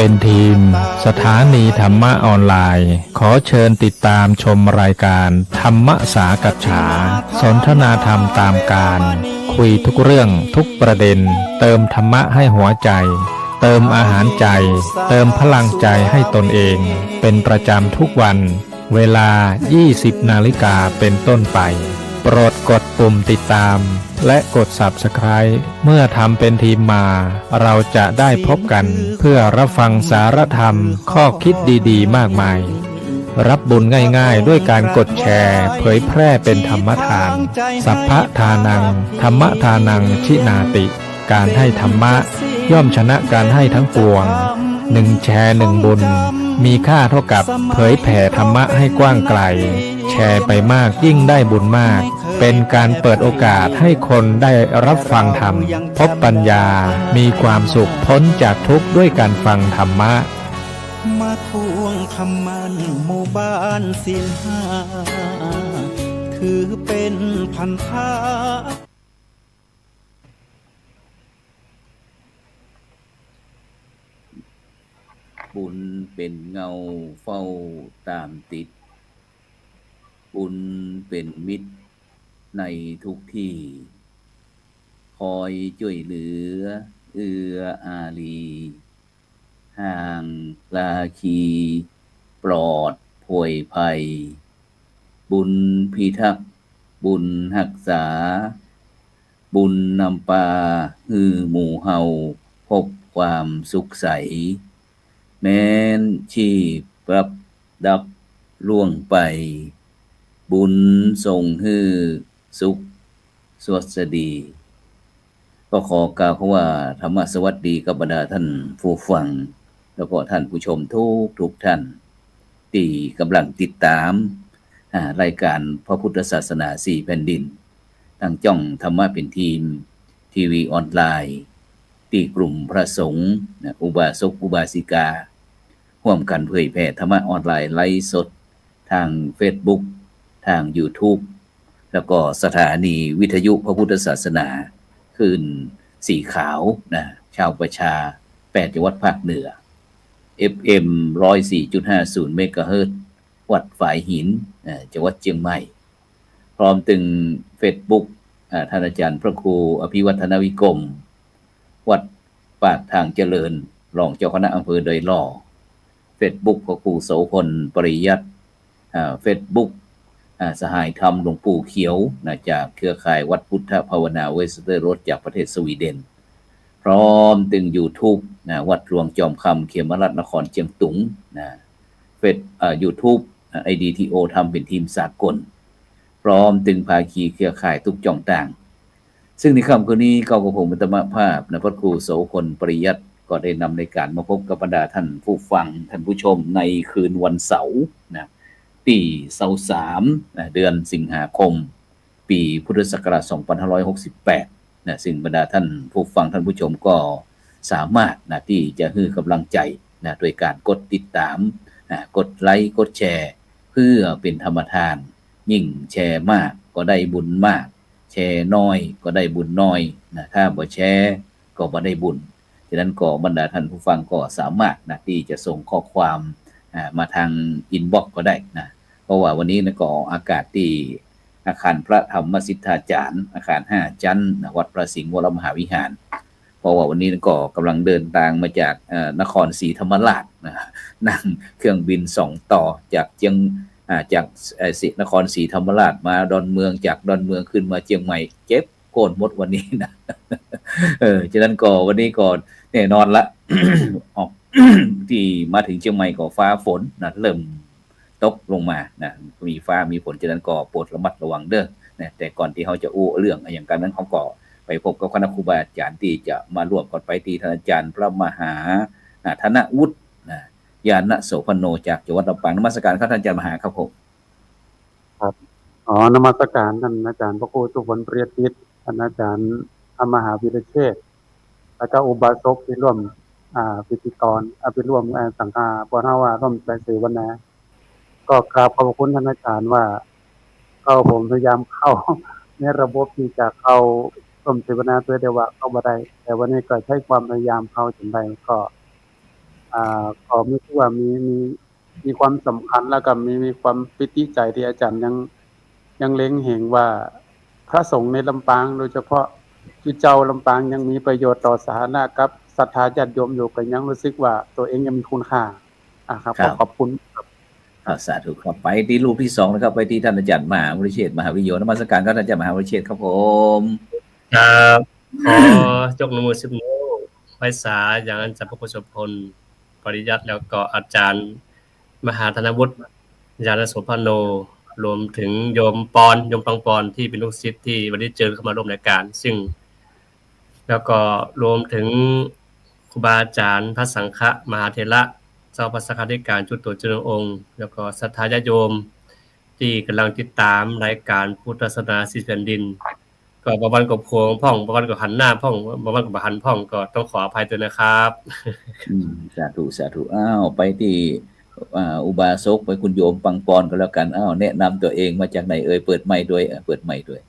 เป็นทีมสถานีธรรมะออนไลน์ขอเชิญติดตามชมรายการธรรมสากัจฉาสนทนาธรรมตามการคุยทุกเรื่องทุกประเด็นเติมธรรมะให้หัวใจเติมอาหารใจเติมพลังใจให้ตนเองเป็นประจำทุกวันเวลา 20 นาฬิกาเป็นต้นไปโปรดกดปุ่มติดตามและกด Subscribe เมื่อทำเป็นทีมมาเราจะได้พบกันเพื่อรับฟังสารธรรมข้อคิดดีๆมากมายรับบุญง่ายๆด้วยการกดแชร์เผยแพร่เป็นธรรมทานสัพพะทานังธรรมทานังชินาติการให้ธรรมะย่อมชนะการให้ทั้งปวง1 แชร์ 1 บุญมีค่าเท่ากับเผยแผ่ธรรมะให้กว้างไกลแชร์ไปมากยิ่งได้บุญมากเป็นการเปิดโอกาสให้คนได้รับฟังธรรมพบปัญญามีความสุขพ้นจากทุกข์ด้วยการฟังธรรมะมาทวงคำมันหมู่บ้านศีลห้าถือเป็นพันธะบุญเป็นเงาเฝ้าตามติดบุญเป็นมิตรในทุกที่คอยช่วยเหลือเอื้ออารีห่างลาคีปลอดโผยภัยบุญพิทักษ์บุญรักษาบุญนำปาฮือหมู่เฮาพบความสุขใสแม้นชีพปรับดับล่วงไปบุญส่งฮือสุขสวัสดีก็ขอกล่าวคำว่าธรรมสวัสดีกับบรรดาท่านผู้ฟังแล้วก็ท่านผู้ชมทุกท่านที่กำลังติดตามรายการพระพุทธศาสนา4แผ่นดินทางจ้องธรรมะเป็นทีมทีวีออนไลน์ที่กลุ่มพระสงฆ์อุบาสกอุบาสิการ่วมกันเผยแผ่ธรรมะออนไลน์ไลฟ์สดทาง Facebook ทาง YouTube แล้วก็สถานีวิทยุพระพุทธศาสนาคลื่นสีขาวนะชาวประชา8จังหวัดภาคเหนือ FM 104.50 เมกะเฮิรตซ์วัดฝายหินจังหวัดเชียงใหม่พร้อมถึง Facebook ท่านอาจารย์พระครูอภิวัฒนวิกรมวัดปากทางเจริญรองเจ้าคณะอำเภอดอยหล่อ Facebook พระครูโสพลปริยัติFacebook สหายธรรมหลวงปู่เขียวจากเครือข่ายวัดพุทธภาวนาเวสเตอร์โรดจากประเทศสวีเดนพร้อมถึง YouTube วัดหลวงจอมคำเขมรัตน์นครเชียงตุงYouTube IDTO ทำเป็นทีมสากลพร้อมถึงภาคีเครือข่ายทุกจ่องต่างซึ่งในค่ำคืนนี้ก็กับผมธรรมภาพพระครูโสพลปริยัติก็ได้นำรายการมาพบกับบรรดาท่านผู้ฟังท่านผู้ชมในคืนวันเสาร์ที่23เดือนสิงหาคมปีพุทธศักราช2568ซึ่งบรรดาท่านผู้ฟังท่านผู้ชมก็สามารถที่จะให้กำลังใจโดยการกดติดตามกดไลค์กดแชร์เพื่อเป็นธรรมทานยิ่งแชร์มากก็ได้บุญมากแชร์น้อยก็ได้บุญน้อยถ้าบ่แชร์ก็บ่ได้บุญฉะนั้นก็บรรดาท่านผู้ฟังก็สามารถที่จะส่งข้อความมาทางอินบ็อกซ์ก็ได้เพราะว่าวันนี้ก็อากาศที่อาคารพระธรรมสิทธาจารย์อาคาร5ชั้นวัดพระสิงห์วรมหาวิหารเพราะว่าวันนี้ก็กำลังเดินทางมาจากนครศรีธรรมราชนั่งเครื่องบิน2ต่อจากนครศรีธรรมราชมาดอนเมืองจากดอนเมืองขึ้นมาเชียงใหม่เจ็บโกนหมดวันนี้ฉะนั้นก็วันนี้ก็แน่นอนละ ออก ที่มาถึงเชียงใหม่ก็ฟ้าฝนเริ่มตกลงมามีฟ้ามีฝนฉะนั้นก็โปรดระมัดระวังเด้อแต่ก่อนที่เขาจะอู้เรื่องอย่างการนั้นเขาก็ไปพบกับคณะครูบาอาจารย์ที่จะมาร่วมกันไปที่ท่านอาจารย์พระมหาธนวุฒิญาณโสพโนจากจังหวัดลำปางนมัสการครับท่านอาจารย์มหาครับผมครับนมัสการท่านอาจารย์พระครูสุพลเปรียติท่านอาจารย์มหาวิรเชษฐ์แล้วก็อุบาสกที่ร่วมพิธีกรไปร่วมสังฆาปนว่าร่วมใจเสวนาก็กราบขอบคุณท่านอาจารย์ว่าผมพยายามเข้าในระบบที่จะเข้าร่วมเสวนาตัวเดียวว่าเข้ามาได้แต่วันนี้ก็ใช้ความพยายามเข้าจนได้ก็ ก็ไม่รู้ว่ามีความสำคัญแล้วก็มีความปิติใจที่อาจารย์ยังเล็งเห็นว่าพระสงฆ์ในลำปางโดยเฉพาะที่เจ้าลำปางยังมีประโยชน์ต่อสาธารณะครับศรัทธาญาติโยมอยู่ก็ยังรู้สึกว่าตัวเองยังมีคุณค่าครับขอขอบคุณครับสาธุครับไปที่รูปที่2นะครับไปที่ท่านอาจารย์มหาวริเชษฐ์มหาวิโยนมัสการครับท่านอาจารย์มหาวริเชษฐ์ครับผมครับขอยกมือ10นิ้วไว้สาอย่างอาจารย์พระโคศพลปริยัติแล้วก็อาจารย์มหาธนวุฒิญาณโสภโนรวมถึงโยมปังปอนที่เป็นลูกศิษย์ที่วันนี้เจอเข้ามาร่วมรายการซึ่งแล้วก็รวมถึงครูบาอาจารย์พระสังฆมหาเถระเจ้าพระสังฆาธิการจุตุเจริญองค์แล้วก็ศรัทธาญาติโยมที่กำลังติดตามรายการพุทธศาสนา4แผ่นดินก็บางวันก็โพงพ่องบางวันก็หันหน้าพ่องบางวันก็บ่หันพ่องก็ต้องขออภัยด้วยนะครับสาธุไปที่อุบาสกไปคุณโยมปังปอนก็แล้วกันแนะนำตัวเองมาจากไหนเปิดไมค์ด้วยเปิดไมค์ด้วย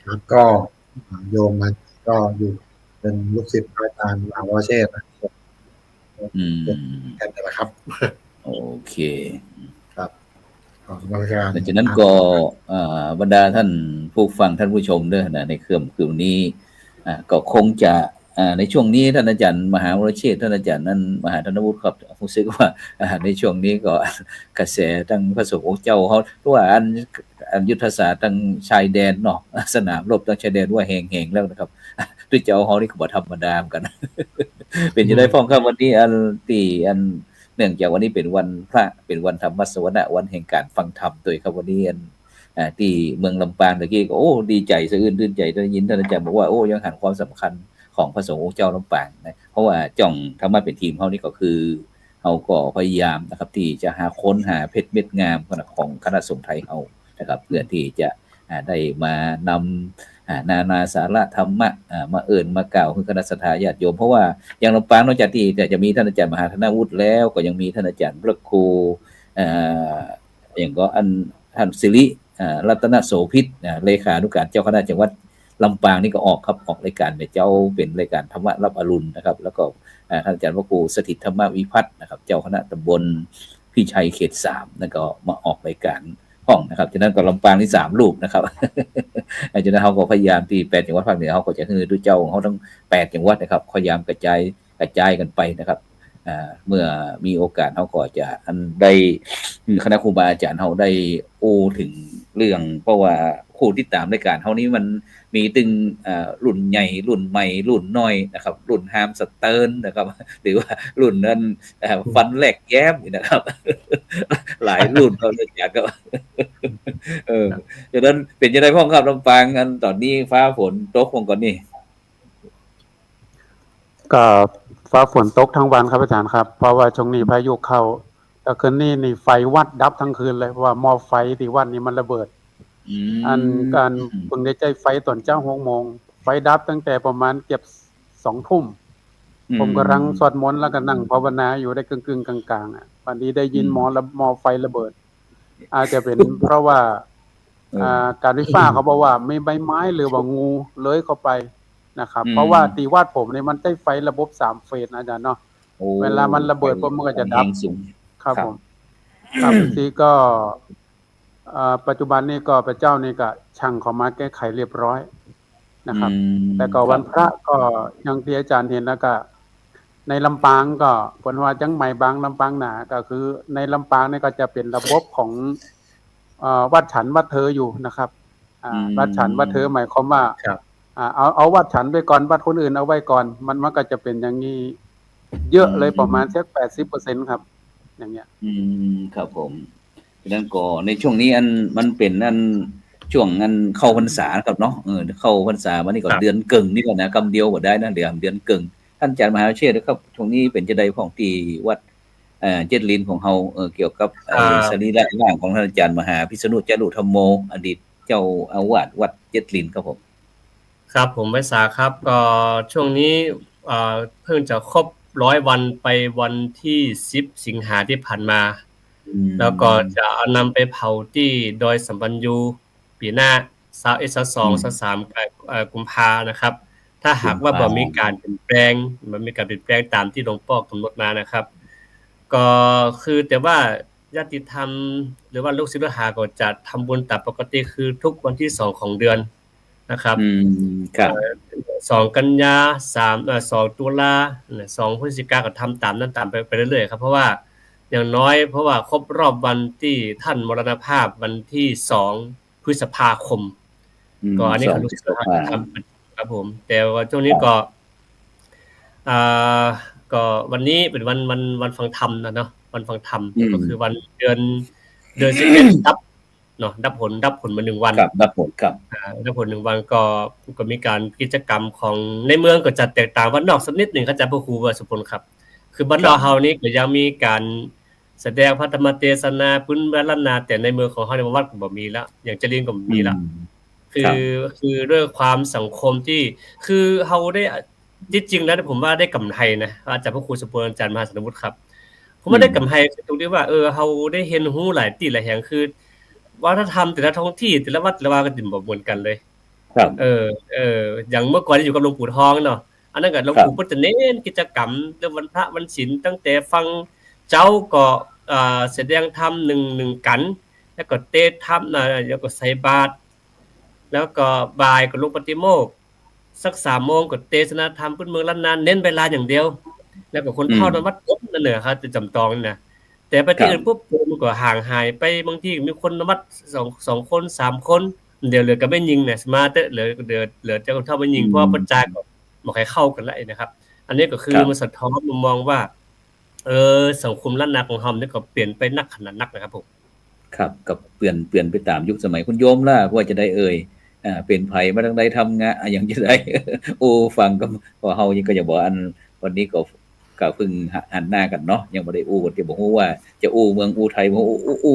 ครับก็โยมมาก็อยู่เป็นลูกศิษย์อาจารย์มหาวรเชษฐ์นะครับกันนะครับโอเคครับขอบคุณครับดังนั้นก็บรรดาท่านผู้ฟังท่านผู้ชมด้วยนะในคืนนี้ก็คงจะในช่วงนี้ท่านอาจารย์มหาวรเชษฐ์ท่านอาจารย์นั้นมหาธนวุฒิครับรู้สึกว่าในช่วงนี้ก็กระแสทั้งพระสงฆ์องค์เจ้าเขาว่าอันยุทธศาสตร์ทั้งชายแดนเนาะสนามรบทั้งชายแดนว่าแห่งแล้วนะครับด้วยเจ้าเขานี่ก็บ่ธรรมดาเหมือนกันเป็นจะได้พ้องครับวันนี้เนื่องจากวันนี้เป็นวันพระเป็นวันธรรมสวนะวันแห่งการฟังธรรมโดยครับวันนี้ที่เมืองลำปางตะกี้ก็ดีใจสะอื้นตื่นใจได้ยินท่านอาจารย์บอกว่ายังหันความสำคัญของพระสงฆ์องค์เจ้าลำปางนะเพราะว่าจ้องธรรมะเป็นทีมเขานี่ก็คือเขาก็พยายามนะครับที่จะค้นหาเพชรเม็ดงามของคณะสงฆ์ไทยเขานะครับเพื่อที่จะได้มานำนานาสาระธรรมะมามากล่าวคือคณะสัทธาญาติโยมเพราะว่าอย่างลำปางนอกจากที่จะมีท่านอาจารย์มหาธนวุฒิแล้วก็ยังมีท่านอาจารย์พระครูอย่างก็ท่านศิริรัตนโสภิตเลขานุการเจ้าคณะจังหวัดลำปางนี่ก็ออกรายการเจ้าเป็นรายการธรรมะรับอรุณนะครับแล้วก็ท่านอาจารย์พระครูสถิตธรรมวิพัฒน์นะครับเจ้าคณะตำบลพิชัยเขต3นั่นก็มาออกรายการห้องนะครับฉะนั้นก็ลำปางนี่3รูปนะครับฉะนั้นเขาก็พยายามที่8จังหวัดภาคเหนือเขาก็จะคือด้วยเจ้าของเขาทั้ง8จังหวัดนะครับพยายามกระจายกันไปนะครับเมื่อมีโอกาสเขาก็จะได้คณะครูบาอาจารย์เขาได้ถึงเรื่องเพราะว่าครูที่ตามรายการเขานี้มันมีตึงรุ่นใหญ่รุ่นใหม่รุ่นน้อยนะครับรุ่นฮามสเติร์นนะครับหรือว่ารุ่นนั้นฟันแหลกแย้มนะครับหลายรุ่นเขาเลยอยากก็ฉะนั้นเป็นยังไงพ่อครับลำปางตอนนี้ฟ้าฝนตกลงก่อนนี่ก็ฟ้าฝนตกทั้งวันครับอาจารย์ครับเพราะว่าช่วงนี้พายุเข้าแต่คืนนี้นี่ไฟวัดดับทั้งคืนเลยเพราะว่าหม้อไฟที่วัดนี่มันระเบิดการเพิ่งได้ใจไฟตอนเจ้า6 โมงไฟดับตั้งแต่ประมาณเกือบ2 ทุ่มผมกำลังสวดมนต์แล้วก็นั่งภาวนาอยู่ได้กึ่งกลางๆวันนี้ได้ยินหม้อไฟระเบิดอาจจะเป็นเพราะว่าการไฟฟ้าเขาบอกว่ามีใบไม้หรือว่างูเลื้อยเข้าไปนะครับเพราะว่าตีวาดผมเนี่ยมันใช้ไฟระบบ3 เฟสอาจารย์เนาะเวลามันระเบิดปุ๊บมันก็จะดับครับผมครับทีก็ปัจจุบันนี้ก็พระเจ้านี่ก็ช่างเขามาแก้ไขเรียบร้อยนะครับแต่ก็วันพระก็อย่างที่อาจารย์เห็นแล้วก็ในลำปางก็ผลว่าจังใหม่บางลำปางหนาก็คือในลำปางนี่ก็จะเป็นระบบของวัดฉันวัดเธออยู่นะครับวัดฉันวัดเธอหมายความว่าเอาวัดฉันไปก่อนวัดคนอื่นเอาไว้ก่อนมันก็จะเป็นอย่างนี้เยอะเลยประมาณสัก 80% ครับอย่างเงี้ยครับผมฉะนั้นก็ในช่วงนี้มันเป็นช่วงเข้าพรรษาครับเนาะเข้าพรรษาวันนี้ก็เดือนเกิงนี่ก่อนนะกำเดียวก็ได้นะเดือนเกิงท่านอาจารย์มหาวิเชษฐ์ครับช่วงนี้เป็นจะได้ของที่วัดเจ็ดลินของเฮาเกี่ยวกับสรีระร่างของท่านอาจารย์มหาพิษณุจารุธรรมโมอดีตเจ้าอาวาสวัดเจ็ดลินครับผมครับผมไพศาลครับก็ช่วงนี้เพิ่งจะครบ100 วันไปวันที่10 สิงหาที่ผ่านมาแล้วก็จะนำไปเผาที่ดอยสัมปัญญูปีหน้า21 22 23กุมภานะครับ ถ้าหากว่าบ่มีการเปลี่ยนแปลงตามที่หลวงพ่อกำหนดมานะครับก็คือแต่ว่าญาติธรรมหรือว่าลูกศิษย์ลูกหาก็จะทำบุญตามปกติคือทุกวันที่2ของเดือนนะครับครับ2กันยา2ตุลา2พฤศจิกายนก็ทำตามนั้นตามไปเรื่อยๆครับเพราะว่าอย่างน้อยเพราะว่าครบรอบวันที่ท่านมรณภาพวันที่2พฤษภาคมก็อันนี้คือลูกศิษย์ลูกหาทำครับผมแต่ว่าช่วงนี้ก็ก็วันนี้เป็นวันฟังธรรมนะเนาะวันฟังธรรมก็คือวันเดือน11ดับผลมา1วันครับดับผลครับดับผล1วันก็มีการกิจกรรมของในเมืองก็จะแตกต่างวันนอกสักนิดนึงครับอาจารย์พระครูวสุพลครับคือบ้านนอกเฮานี่ก็ยังมีการแสดงพระธรรมเทศนาพื้นบ้านล้านนาแต่ในเมืองของเฮาในวัดก็บ่มีแล้วอย่างจริงก็บ่มีแล้วคือด้วยความสังคมที่คือเฮาได้จริงๆแล้วผมว่าได้กำไรนะอาจารย์พระครูสุพลอาจารย์มหาสนวุฒิครับผมว่าได้กำไรตรงที่ว่าเฮาได้เห็นรู้หลายที่หลายแห่งคือวัฒนธรรมแต่ละท้องที่แต่ละวัดละวาก็ดินบ่เหมือนกันเลยครับอย่างเมื่อก่อนอยู่กับหลวงปู่ทองเนาะอันนั้นก็หลวงปู่ก็จะเน้นกิจกรรมเรื่องวันพระวันศีลตั้งแต่ฟังเจ้าก็แสดงธรรม1กันแล้วก็เทศธรรมแล้วก็ใส่บาตรแล้วก็บ่ายก็ลงปฏิโมกข์สัก 3:00 นก็เทศนาธรรมพื้นเมืองล้านนาเน้นเวลาอย่างเดียวแล้วก็คนเข้านวัดปุ๊บนั่นน่ะครับจะจำตองนี่นะแต่ไปที่อื่นปุ๊บมันก็ห่างหายไปบางทีมีคนนมัส2คน3คนเดี๋ยวเหลือก็ไม่ยิงเนี่ยสมาร์ทเหลือเจ้าเท่าไม่ยิงเพราะปัจจัยก็บ่ค่อยเข้ากันแล้วนะครับอันนี้ก็คือมันสะท้อนมุมมองว่าสังคมล้านนาของเฮานี่ก็เปลี่ยนไปนักขนาดนักนะครับผมครับก็เปลี่ยนไปตามยุคสมัยคุณโยมล่ะว่าจะได้เป็นไผมาทางใดทำงานอย่างจะได้ฟังก็พอเฮายังก็จะบอกอันวันนี้ก็เพิ่งหันหน้ากันเนาะยังบ่ได้ก็จะบอกว่าจะเมืองไทยบ่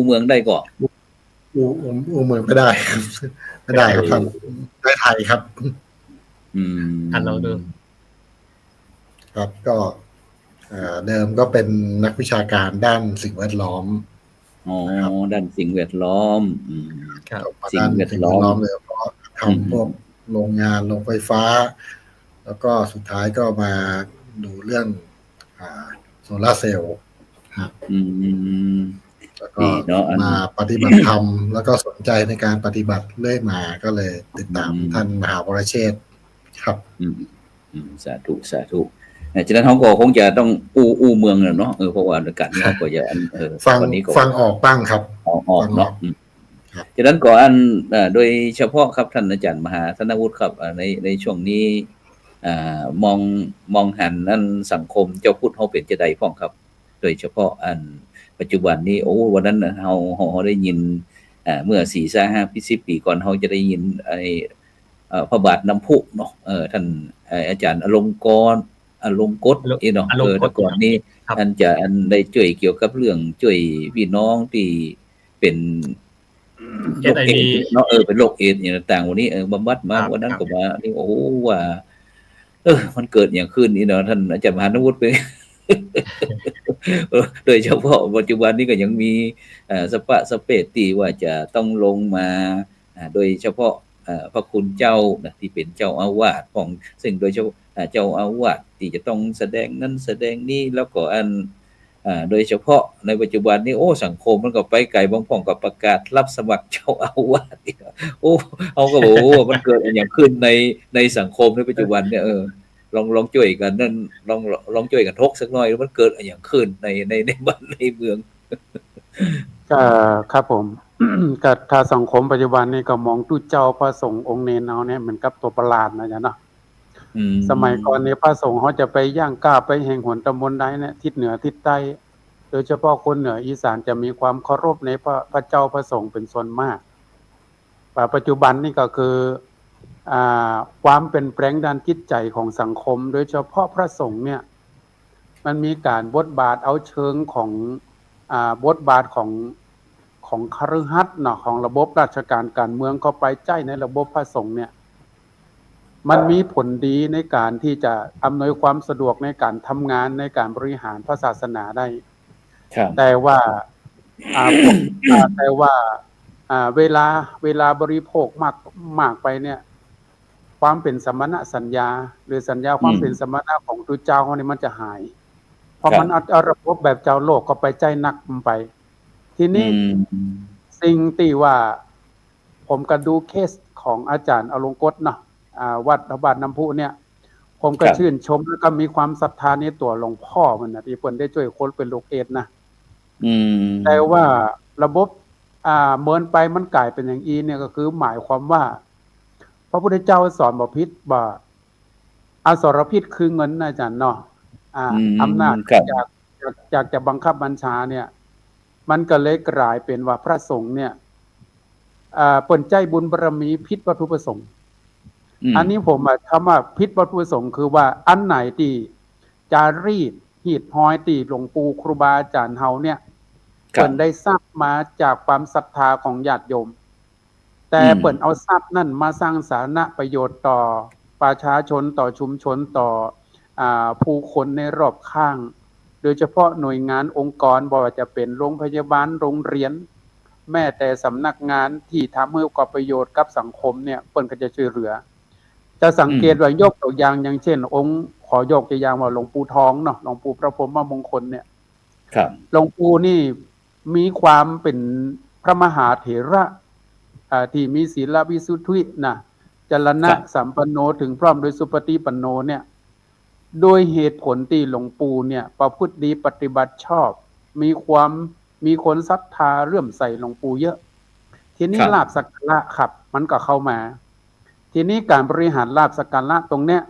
เมืองได้ก็เมืองไม่ได้ไม่ได้ครับได้ไทยครับท่านลองดูครับก็เดิมก็เป็นนักวิชาการด้านสิ่งแวดล้อมด้านสิ่งแวดล้อมครับสิ่งแวดล้อมเลยเพราะทำพวกโรงงานโรงไฟฟ้าแล้วก็สุดท้ายก็มาดูเรื่องโซล่าเซลล์ครับแล้วก็มาปฏิบัติธรรมแล้วก็สนใจในการปฏิบัติเรื่อยมาก็เลยติดตามท่านมหาวรเชษฐ์ครับสาธุฉะนั้นเขาก็คงจะต้องเมืองเนาะเพราะว่าอากาศนี้ก็จะฟังออกบ้างครับออกเนาะฉะนั้นก็โดยเฉพาะครับท่านอาจารย์มหาธนวุฒิครับในช่วงนี้มองหันนั่นสังคมเจ้าพุทธเฮาเป็นจะได้พ้องครับโดยเฉพาะปัจจุบันนี้วันนั้นเฮาได้ยินเมื่อ 4-5 ปีก่อนเฮาจะได้ยินพระบาทน้ำพุเนาะท่านอาจารย์อลงกฎเนาะแต่ก่อนนี้ท่านจะได้ช่วยเกี่ยวกับเรื่องช่วยพี่น้องที่เป็นโรคเอดส์เนาะเป็นโรคเอดส์อย่างต่างๆวันนี้บำบัดมาวันนั้นก็มานี่ว่ามันเกิดอย่างขึ้นนี่เนาะท่านอาจารย์มหานวุฒิไปโดยเฉพาะปัจจุบันนี้ก็ยังมีสเปตที่ว่าจะต้องลงมาโดยเฉพาะพระคุณเจ้าที่เป็นเจ้าอาวาสของซึ่งโดยเฉพาะเจ้าอาวาสที่จะต้องแสดงนั้นแสดงนี้แล้วก็โดยเฉพาะในปัจจุบันนี้สังคมมันก็ไปไกลบางพ่องก็ประกาศรับสมัครเจ้าอาวาสเขาก็บอกว่ามันเกิดอย่างขึ้นในสังคมในปัจจุบันเนี่ยลองช่วยกันนั่นลองช่วยกันทกสักหน่อยมันเกิดอย่างขึ้นในบ้านในเมืองก็ครับผมก็ถ้าสังคมปัจจุบันนี้ก็มองตู้เจ้าพระสงฆ์องค์เนรเอาเนี่ยเหมือนกับตัวประหลาดนะจ๊ะเนาะสมัยก่อนเนี่ยพระสงฆ์เขาจะไปย่างก้าไปแห่งหนตำบลใดเนี่ยทิศเหนือทิศใต้โดยเฉพาะคนเหนืออีสานจะมีความเคารพในพระเจ้าพระสงฆ์เป็นส่วนมากปัจจุบันนี่ก็คือความเป็นแปลงด้านจิตใจของสังคมโดยเฉพาะพระสงฆ์เนี่ยมันมีการบทบาทเอาเชิงของบทบาทของคฤหัสถ์เนาะของระบบราชการการเมืองเข้าไปใจในระบบพระสงฆ์เนี่ยมันมีผลดีในการที่จะอำนวยความสะดวกในการทำงานในการบริหารพระศาสนาได้แต่ว่าเวลาบริโภคมากไปเนี่ย ความเป็นสมณสัญญา หรือสัญญาความเป็นสมณะของตัวเจ้าเขาเนี่ยมันจะหายเพราะมันเอาระบบแบบเจ้าโลกก็ไปใจหนักมันไป ทีนี้สิ่งที่ว่าผมก็ดูเคสของอาจารย์อลงกฎเนาะวัดพระบาทน้ำพุเนี่ยผมก็ชื่นชมแล้วก็มีความศรัทธาในตัวหลวงพ่อมันนะที่เพิ่นได้ช่วยคนเป็นโรคเอดส์นะแต่ว่าระบบเมินไปมันกลายเป็นอย่างอีเนี่ยก็คือหมายความว่าพระพุทธเจ้าสอนบ่ผิดบ่อสรพิษคือเงินนะอาจารย์เนาะอำนาจจากจะบังคับบัญชาเนี่ยมันก็เลยกลายเป็นว่าพระสงฆ์เนี่ยเปิ่นใจบุญบารมีผิดวัตถุประสงค์อันนี้ผมคำว่าผิดวัตถุประสงค์คือว่าอันไหนที่จารีตหีดห้อยตีหลวงปู่ครูบาอาจารย์เฮาเนี่ยเปิ่นได้ทรัพย์มาจากความศรัทธาของญาติโยมแต่เปิ่นเอาทรัพย์นั่นมาสร้างสาธารณประโยชน์ต่อประชาชนต่อชุมชนต่อผู้คนในรอบข้างโดยเฉพาะหน่วยงานองค์กรบ่ว่าจะเป็นโรงพยาบาลโรงเรียนแม้แต่สำนักงานที่ทำให้ก่อประโยชน์กับสังคมเนี่ยเปิ้นก็จะช่วยเหลือจะสังเกตว่ายกตัวอย่างอย่างเช่นองค์ขอยกตัวอย่างว่าหลวงปู่ทองเนาะหลวงปู่พระพรหมมงคลเนี่ยหลวงปู่นี่มีความเป็นพระมหาเถระที่มีศีลวิสุทธินะจรณะสัมปันโนถึงพร้อมโดยสุปฏิปันโนเนี่ยโดยเหตุผลที่หลวงปู่เนี่ยประพฤติดีปฏิบัติชอบมีคนศรัทธาเรื่อมใส่หลวงปู่เยอะทีนี้ลาภสักการะครับมันก็เข้ามาทีนี้การบริหารลาภสักการะตรงเนี้ย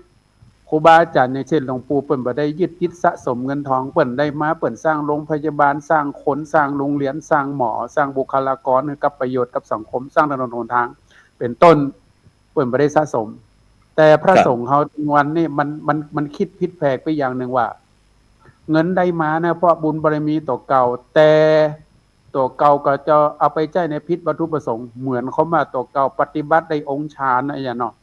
ครูบาอาจารย์อย่างเช่นหลวงปู่เปิ้นบ่ได้ยึดสะสมเงินทองเปิ้นได้มาเปิ้นสร้างโรงพยาบาลสร้างคนสร้างโรงเรียนสร้างหมอสร้างบุคลากรให้กับประโยชน์กับสังคมสร้างถนนหนทางเป็นต้นเปิ้นบ่ได้สะสมแต่พระสงฆ์เฮาวันนี้มันคิดผิดแผกไปอย่างนึงว่าเงินได้มานะเพราะบุญบารมีตัวเก่าแต่ตัวเก่าก็จะเอาไปใช้ในผิดวัตถุประสงค์เหมือนเขามาตัวเก่าปฏิบัติได้องค์ฌานนะอย่างเนาะ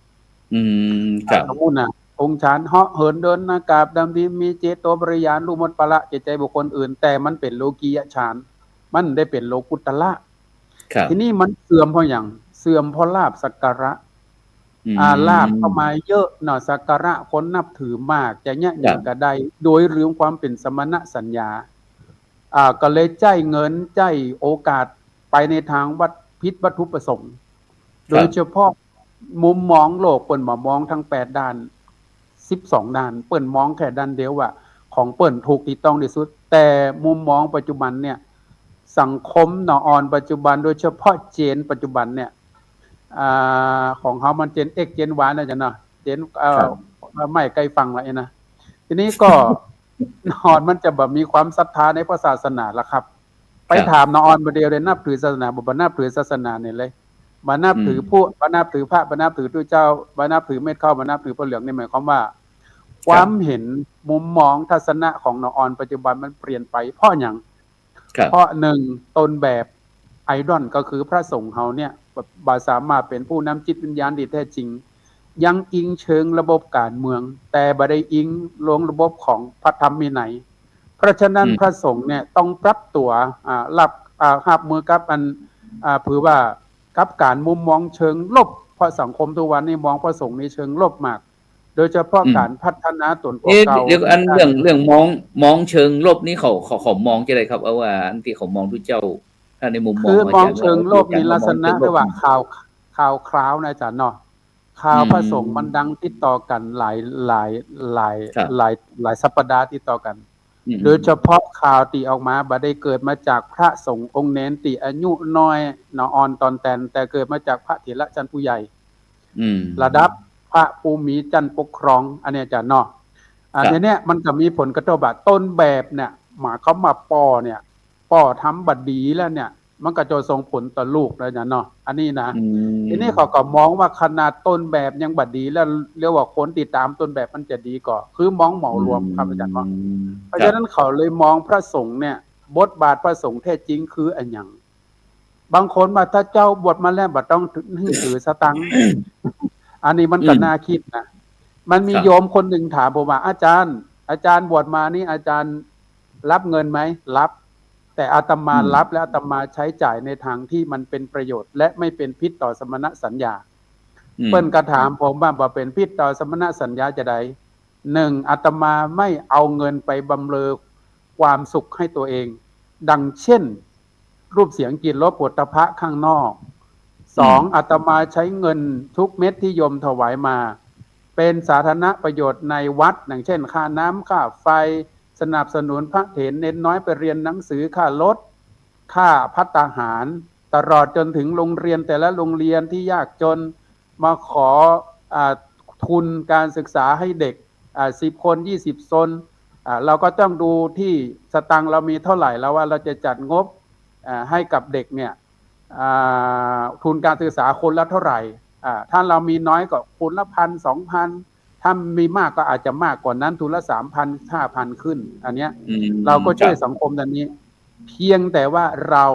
ครับสมมุตินะองค์ฌานเหาะเหินเดินอากาศดำดินมีเจโตปริญาณรู้หมดปละจิตใจบุคคลอื่นแต่มันเป็นโลกียฌานมันได้เป็นโลกุตละทีนี้มันเสื่อมเพราะอย่างเสื่อมเพราะลาภสักการะลาภเข้ามาเยอะเนาะสักการะคนนับถือมากจะเนี่ยอย่างก็ได้โดยลืมความเป็นสมณสัญญาก็เลยใจเงินใจโอกาสไปในทางผิดวัตถุประสงค์โดยเฉพาะมุมมองโลกเปิ้นมองทั้ง8ด้าน12ด้านเปิ้นมองแค่ด้านเดียวว่าของเปิ้นถูกที่ต้องที่สุดแต่มุมมองปัจจุบันเนี่ยสังคมเนาะอ่อนปัจจุบันโดยเฉพาะเจนปัจจุบันเนี่ยของเฮามันเจน X เจน Y นะจ๊ะเนาะเจนไม่ใกล้ฟังละนะทีนี้ก็นอนมันจะแบบมีความศรัทธาในพระศาสนาละครับไปถามนอนบ่เดียวเลยนับถือศาสนาบ่นับถือศาสนาเนี่ยเลยบ่นับถือผู้บ่นับถือพระบ่นับถือตัวเจ้าบ่นับถือเม็ดข้าวบ่นับถือพระเหลืองนี่หมายความว่าความเห็นมุมมองทัศนะของนอนปัจจุบันมันเปลี่ยนไปเพราะหยังเพราะ1ต้นแบบไอดอลก็คือพระสงฆ์เฮาเนี่ยบ่สามารถเป็นผู้นำจิตวิญญาณที่แท้จริงยังอิงเชิงระบบการเมืองแต่บ่ได้อิงลงระบบของพระธรรมวินัยเพราะฉะนั้นพระสงฆ์เนี่ยต้องปรับตัวรับมือกับถือว่ากับการมุมมองเชิงลบเพราะสังคมทุกวันนี้มองพระสงฆ์ในเชิงลบมากโดยเฉพาะการพัฒนาตนเก่าเดี๋ยวอันเรื่องมองเชิงลบนี่เขามองจังได๋ครับเอาว่าอันที่เขามองทุกเจ้าถ้าในมุมมองคือมองเชิงลบมีลักษณะที่ว่าข่าวคราวนะอาจารย์เนาะข่าวพระสงฆ์มันดังติดต่อกันหลายสัปดาห์ติดต่อกันโดยเฉพาะข่าวที่ออกมาบ่ได้เกิดมาจากพระสงฆ์องค์เน้นที่อายุน้อยอ่อนตอนแต่เกิดมาจากพระเถระชั้นผู้ใหญ่ระดับพระภูมิจันทร์ปกครองอันนี้อาจารย์เนาะอันนี้มันก็มีผลกระทบต้นแบบเนี่ยหมาเขามาป้อทำบัดดีแล้วเนี่ยมันก็จะส่งผลต่อลูกแล้วเนาะอันนี้นะทีนี้เขาก็มองว่าขนาดต้นแบบยังบัดดีแล้วเรียกว่าคนติดตามต้นแบบมันจะดีกว่าคือมองเหมารวมครับอาจารย์ว่าเพราะฉะนั้นเขาเลยมองพระสงฆ์เนี่ยบทบาทพระสงฆ์แท้จริงคืออันหยังบางคนมาถ้าเจ้าบวชมาแล้วบ่ต้องถือสตังค์ อันนี้มันก็น่าคิดนะมันมีโยมคนหนึ่งถามผมว่าอาจารย์บวชมานี่อาจารย์รับเงินไหมรับแต่อาตมารับและอาตมาใช้จ่ายในทางที่มันเป็นประโยชน์และไม่เป็นพิษต่อสมณสัญญา เปิ้นก็ถามผมว่าเป็นพิษต่อสมณสัญญาจะใดหนึ่งอาตมาไม่เอาเงินไปบำเรอความสุขให้ตัวเอง ดังเช่น รูปเสียงกลิ่นรสโผฏฐัพพะข้างนอกสองอาตมาใช้เงินทุกเม็ดที่โยมถวายมา เป็นสาธารณประโยชน์ในวัดอย่างเช่นค่าน้ำค่าไฟสนับสนุนพระเถรเน้นน้อยไปเรียนหนังสือค่ารถค่าภัตตาหารตลอดจนถึงโรงเรียนแต่ละโรงเรียนที่ยากจนมาขอทุนการศึกษาให้เด็ก10 คน20 คนเราก็ต้องดูที่สตังค์เรามีเท่าไหร่แล้วว่าเราจะจัดงบให้กับเด็กเนี่ยทุนการศึกษาคนละเท่าไหร่ถ้าเรามีน้อยก็คนละ1,000 2,000ถ้ามีมากก็อาจจะมากกว่านั้นทุนละ 3,000 5,000 ขึ้นอันเนี้ยเราก็ช่วยสังคมด้านนี้เพียงแต่ว่าเรา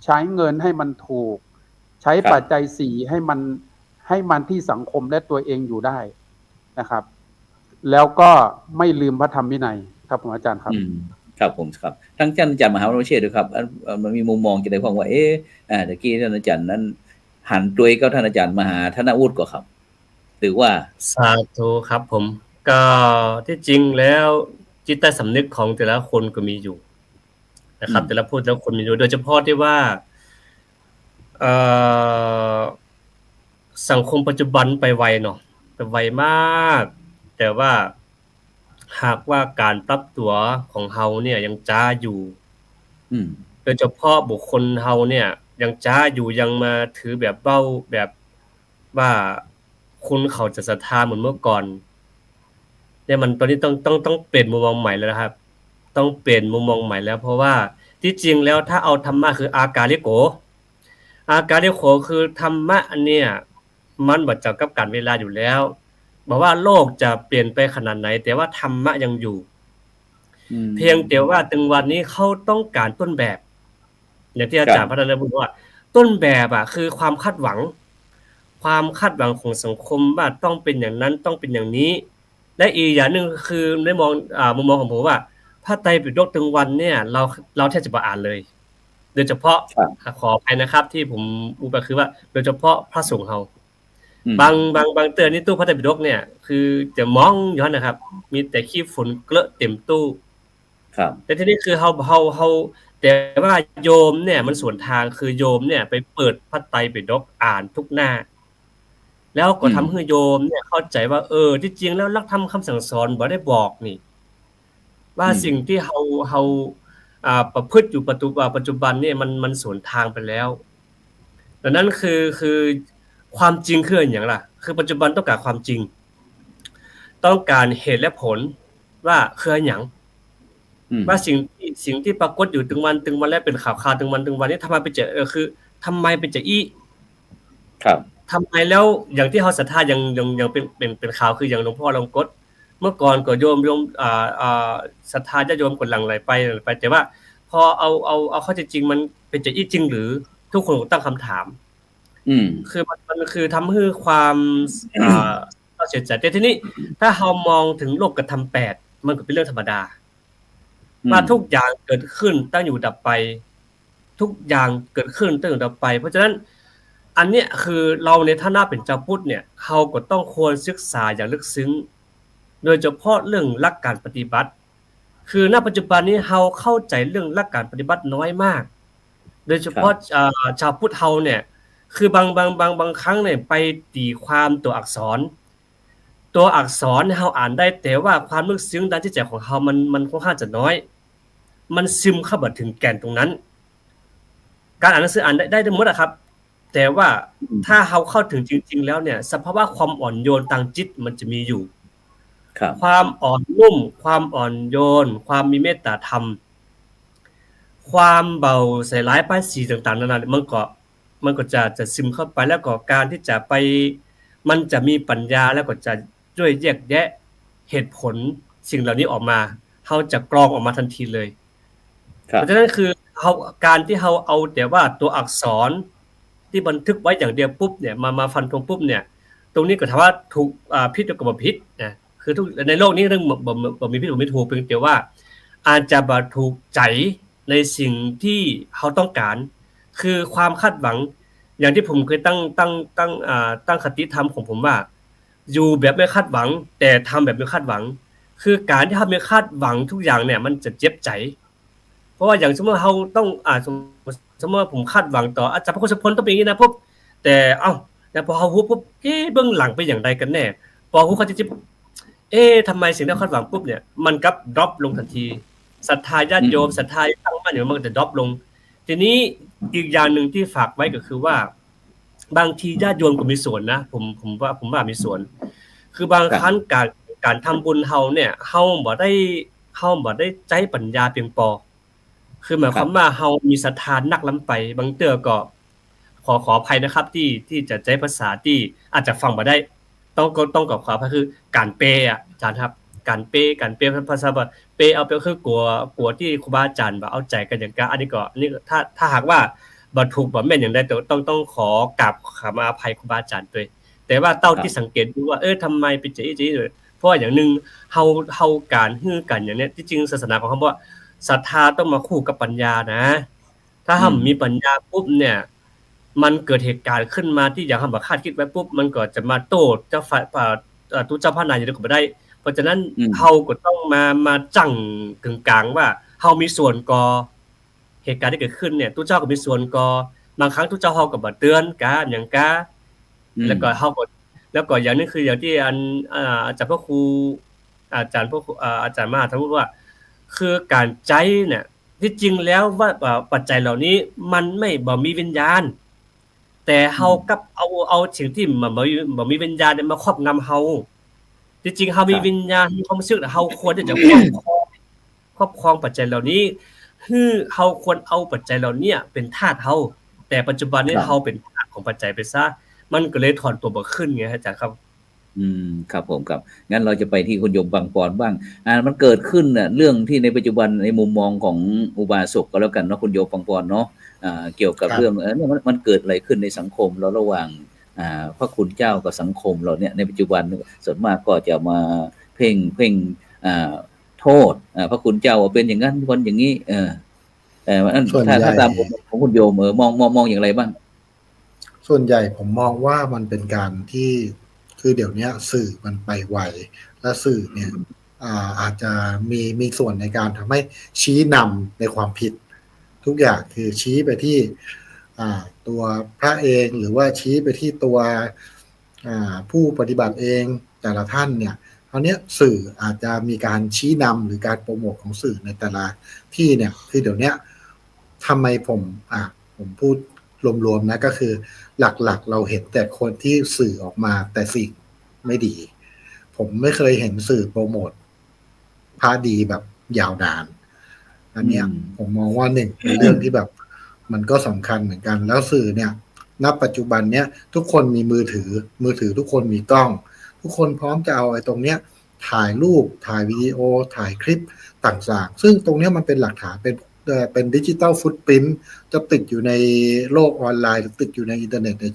ใช้เงินให้มันถูกใช้ปัจจัย4ให้มันที่สังคมและตัวเองอยู่ได้นะครับแล้วก็ไม่ลืมพระธรรมวินัยครับผมอาจารย์ครับครับผมครับทั้งท่านอาจารย์มหาวิทยาลัยด้วยครับมันมีมุมมองจะได้ความว่าตะกี้ท่านอาจารย์นั้นหันตัวก็ท่านอาจารย์มหาธนวุฒิก็ครับหรือว่าสาธุครับผมก็ที่จริงแล้วจิตใต้สำนึกของแต่ละคนก็มีอยู่นะครับแต่ละผู้แต่ละคนมีอยู่โดยเฉพาะที่ว่าสังคมปัจจุบันไปไวเนาะไปไวมากแต่ว่าหากว่าการปรับตัวของเฮาเนี่ยยังช้าอยู่โดยเฉพาะบุคคลเฮาเนี่ยยังช้าอยู่ยังมาถือแบบเบ้าแบบว่าคุณเขาจะศรัทธาเหมือนเมื่อก่อนเนี่ยมันตอนนี้ต้องเปลี่ยนมุมมองใหม่แล้วนะครับต้องเปลี่ยนมุมมองใหม่แล้วเพราะว่าที่จริงแล้วถ้าเอาธรรมะคืออากาลิโกคือธรรมะอันเนี้ยมันบ่เจ้ากับการเวลาอยู่แล้วบอกว่าโลกจะเปลี่ยนไปขนาดไหนแต่ว่าธรรมะยังอยู่เพียงแต่ว่าถึงวันนี้เขาต้องการต้นแบบอย่างที่อาจารย์พัฒนาบอกว่าต้นแบบคือความคาดหวังของสังคมว่าต้องเป็นอย่างนั้นต้องเป็นอย่างนี้และอีกอย่างนึงคือในมุมมองของผมว่าพระไตรปิฎกถึงวันเนี่ยเราแทบจะบ่อ่านเลยโดยเฉพาะขออภัยนะครับที่ผมอุปคือว่าโดยเฉพาะพระสงฆ์เฮาบางเตือนนี่ตู้พระไตรปิฎกเนี่ยคือจะมองอยู่นั่นนะครับมีแต่ขี้ฝุ่นเกลอะเต็มตู้ครับแต่ทีนี้คือเฮาแต่ว่าโยมเนี่ยมันสวนทางคือโยมเนี่ยไปเปิดพระไตรปิฎกอ่านทุกหน้าแล้วก็ทำให้โยมเนี่ยเข้าใจว่าที่จริงแล้วหลักธรรมคำสั่งสอนบ่ได้บอกนี่ว่าสิ่งที่เฮาประพฤติอยู่ปัจจุบันเนี่ยมันสวนทางไปแล้วดังนั้นคือความจริงคืออย่างล่ะคือปัจจุบันต้องการความจริงต้องการเหตุและผลว่าคืออย่างว่าสิ่งที่ปรากฏอยู่ถึงวันแล้วเป็นข่าวถึงวันนี้ทำไมไปเจอคือทำไมเป็นจะอี้ครับทำไมแล้วอย่างที่เฮาศรัทธายังเป็นข่าวคืออย่างหลวงพ่อลงกฎเมื่อก่อนก็โยมศรัทธาญาติโยมกดหลั่งไหลไปแต่ว่าพอเอาข้อจริงมันเป็นจะอี้จริงหรือทุกคนตั้งคำถามคือมันคือทำให้ความเสียใจแต่ทีนี้ถ้าเฮามองถึงโลกธรรม8มันก็เป็นเรื่องธรรมดาว่าทุกอย่างเกิดขึ้นตั้งอยู่ดับไปทุกอย่างเกิดขึ้นตั้งอยู่ดับไปเพราะฉะนั้นอันเนี้ยคือเราในฐานะเป็นชาวพุทธเนี่ยเฮาก็ต้องควรศึกษาอย่างลึกซึ้งโดยเฉพาะเรื่องหลักการปฏิบัติคือณปัจจุบันนี้เฮาเข้าใจเรื่องหลักการปฏิบัติน้อยมากโดยเฉพาะชาวพุทธเฮาเนี่ยคือบางครั้งเนี่ยไปตีความตัวอักษรเฮาอ่านได้แต่ว่าความลึกซึ้งด้านจิตใจของเฮามันค่อนข้างจะน้อยมันซึมเข้าบ่ถึงแก่นตรงนั้นการอ่านหนังสืออ่านได้หมดอะครับแต่ว่าถ้าเฮาเข้าถึงจริงๆแล้วเนี่ยสภาวะความอ่อนโยนทางจิตมันจะมีอยู่ความอ่อนนุ่มความอ่อนโยนความมีเมตตาธรรมความเบาใส่ร้ายป้ายสีต่างๆนานามันก็จะซึมเข้าไปแล้วก็การที่จะไปมันจะมีปัญญาแล้วก็จะช่วยแยกแยะเหตุผลสิ่งเหล่านี้ออกมาเฮาจะกรองออกมาทันทีเลยเพราะฉะนั้นคือการที่เฮาเอาแต่ว่าตัวอักษรที่บันทึกไว้อย่างเดียวปุ๊บเนี่ยมาฟันธงปุ๊บเนี่ยตรงนี้ก็ถามว่าถูกผิดหรือบ่ผิดนะคือทุกในโลกนี้เรื่องบ่มีผิดบ่มีถูกเพียงแต่ว่าอาจจะบ่ถูกใจในสิ่งที่เฮาต้องการคือความคาดหวัง อย่างที่ผมเคยตั้งคติธรรมของผมว่าอยู่แบบไม่คาดหวังแต่ทำแบบไม่คาดหวังคือการที่ทำไม่คาดหวังทุกอย่างเนี่ยมันจะเจ็บใจเพราะว่าอย่างสมมติเราต้องสมมติว่าผมคาดหวังต่ออาจารย์พระโคชพลต้องเป็นอย่างนี้นะปุ๊บแต่แต่พอเขาพูดปุ๊บเบื้องหลังเป็นอย่างไรกันแน่พอเขาจะทำไมสิ่งที่เราคาดหวังปุ๊บเนี่ยมันกลับดรอปลงทันทีศรัทธาญาติโยมศรัทธาตั้งมั่นอยู่มันก็จะดรอปลงทีนี้อีกอย่างหนึ่งที่ฝากไว้ก็คือว่าบางทีญาติโยมก็มีส่วนนะผมว่ามีส่วนคือบางครั้งการทำบุญเฮาเนี่ยเฮาบ่ได้ใจปัญญาเพียงพอคือหมายความว่าเฮามีศรัทธานักล้ำไปบางเตื้อก็ขออภัยนะครับที่จะใช้ภาษาที่อาจจะฟังบ่ได้ต้องกับขออภัยคือการเปย์อ่ะอาจารย์ครับการเปย์ภาษาบ่เปย์เอาไปคือกลัวที่ครูบาอาจารย์บ่เอาใจกันอย่างกะอันนี้ถ้าหากว่าบ่ถูกบ่แม่นอย่างใดต้องขอกราบขมาอภัยครูบาอาจารย์ด้วยแต่ว่าเต้าที่สังเกตดูว่าทำไมเป็นจังซี่เพราะอย่างนึงเฮาการฮื้อกันอย่างเนี้ยที่จริงศาสนาของเขาว่าศรัทธาต้องมาคู่กับปัญญานะถ้ามีปัญญาปุ๊บเนี่ยมันเกิดเหตุการณ์ขึ้นมาที่อย่างบ่คาดคิดไว้ปุ๊บมันก็จะมาโต้เจ้าฝ่ายทุเจ้าพระนายอยู่ก็บ่ได้เพราะฉะนั้นเฮาก็ต้องมาจั่งกึ่งกลางว่าเฮามีส่วนก่อเหตุการณ์ที่เกิดขึ้นเนี่ยทุเจ้าก็มีส่วนก่อบางครั้งทุเจ้าเฮาก็บ่เตือนกะหยังกะแล้วก็เฮาก็แล้วก็อย่างนึงคืออย่างที่อาจารย์พระครูอาจารย์พวกอาจารย์มหาท่านพูดว่าคือการใจเนี่ยที่จริงแล้วว่าปัจจัยเหล่านี้มันบ่มีวิญญาณแต่เฮากับเอาสิ่งที่บ่มีวิญญาณเนี่ยมาครอบงำเฮาที่จริงเฮามีวิญญาณมีความรู้สึกเฮาควรที่จะครอบครองปัจจัยเหล่านี้คือเฮาควรเอาปัจจัยเหล่านี้เป็นทาสเฮาแต่ปัจจุบันนี้เฮาเป็นทาสของปัจจัยไปซะมันก็เลยถอนตัวบ่ขึ้นไงอาจารย์ครับครับผมครับงั้นเราจะไปที่คุณโยมบางปอนบ้างมันเกิดขึ้นน่ะเรื่องที่ในปัจจุบันในมุมมองของอุบาสกก็แล้วกันเนาะคุณโยมบางปอนเนาะเกี่ยวกับเรื่องมันเกิดอะไรขึ้นในสังคมเราระหว่างพระคุณเจ้ากับสังคมเราเนี่ยในปัจจุบันส่วนมากก็จะมาเพ่งโทษพระคุณเจ้าว่าเป็นอย่างนั้นคนอย่างนี้ถ้าตามของคุณโยมมองอย่างไรบ้างส่วนใหญ่ผมมองว่ามันเป็นการที่คือเดี๋ยวนี้สื่อมันไปไวและสื่อเนี่ยอาจจะมีส่วนในการทำให้ชี้นำในความผิดทุกอย่างคือชี้ไปที่ตัวพระเองหรือว่าชี้ไปที่ตัวผู้ปฏิบัติเองแต่ละท่านเนี่ยคราวนี้สื่ออาจจะมีการชี้นำหรือการโปรโมทของสื่อในแต่ละที่เนี่ยคือเดี๋ยวนี้ทำไมผมพูดรวมๆนะก็คือหลักๆเราเห็นแต่คนที่สื่อออกมาแต่สิ่งไม่ดีผมไม่เคยเห็นสื่อโปรโมทพระดีแบบยาวนานอันเนี้ยผมมองว่าหนึ่งเป็นเรื่องที่แบบมันก็สำคัญเหมือนกันแล้วสื่อเนี่ยณปัจจุบันเนี้ยทุกคนมีมือถือทุกคนมีกล้องทุกคนพร้อมจะเอาไอ้ตรงเนี้ยถ่ายรูปถ่ายวิดีโอถ่ายคลิปต่างๆซึ่งตรงเนี้ยมันเป็นหลักฐานเป็นดิจิตอลฟุตปริ้นท์จะติดอยู่ในโลกออนไลน์หรือติดอยู่ในอินเทอร์เน็ตใน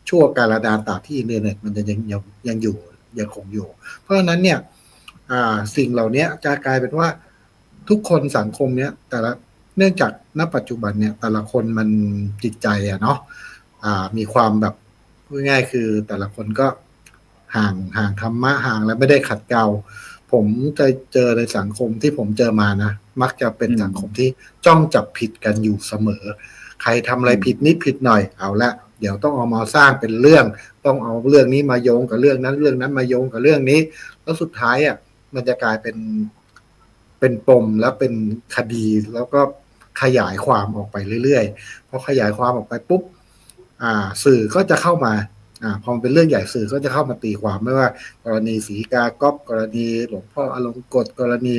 ชั่วกาลนานตราบที่อินเทอร์เน็ตมันจะยังอยู่ยังคงอยู่เพราะฉะนั้นเนี่ยสิ่งเหล่านี้จะกลายเป็นว่าทุกคนสังคมเนี้ยแต่ละเนื่องจากณปัจจุบันเนี่ยแต่ละคนมันจิตใจเนาะมีความแบบพูดง่ายคือแต่ละคนก็ห่างธรรมะห่างและไม่ได้ขัดเกลาผมจะเจอในสังคมที่ผมเจอมานะมักจะเป็นสังคมที่จ้องจับผิดกันอยู่เสมอใครทำอะไรผิดนิดผิดหน่อยเอาละเดี๋ยวต้องเอามาสร้างเป็นเรื่องต้องเอาเรื่องนี้มาโยงกับเรื่องนั้นมาโยงกับเรื่องนี้แล้วสุดท้ายมันจะกลายเป็นปมแล้วเป็นคดีแล้วก็ขยายความออกไปเรื่อยๆพอขยายความออกไปปุ๊บสื่อก็จะเข้ามาพอมันเป็นเรื่องใหญ่สื่อก็จะเข้ามาตีความไม่ว่ากรณีศรีกาก๊อปกรณีหลวงพ่ออลงกฎกรณี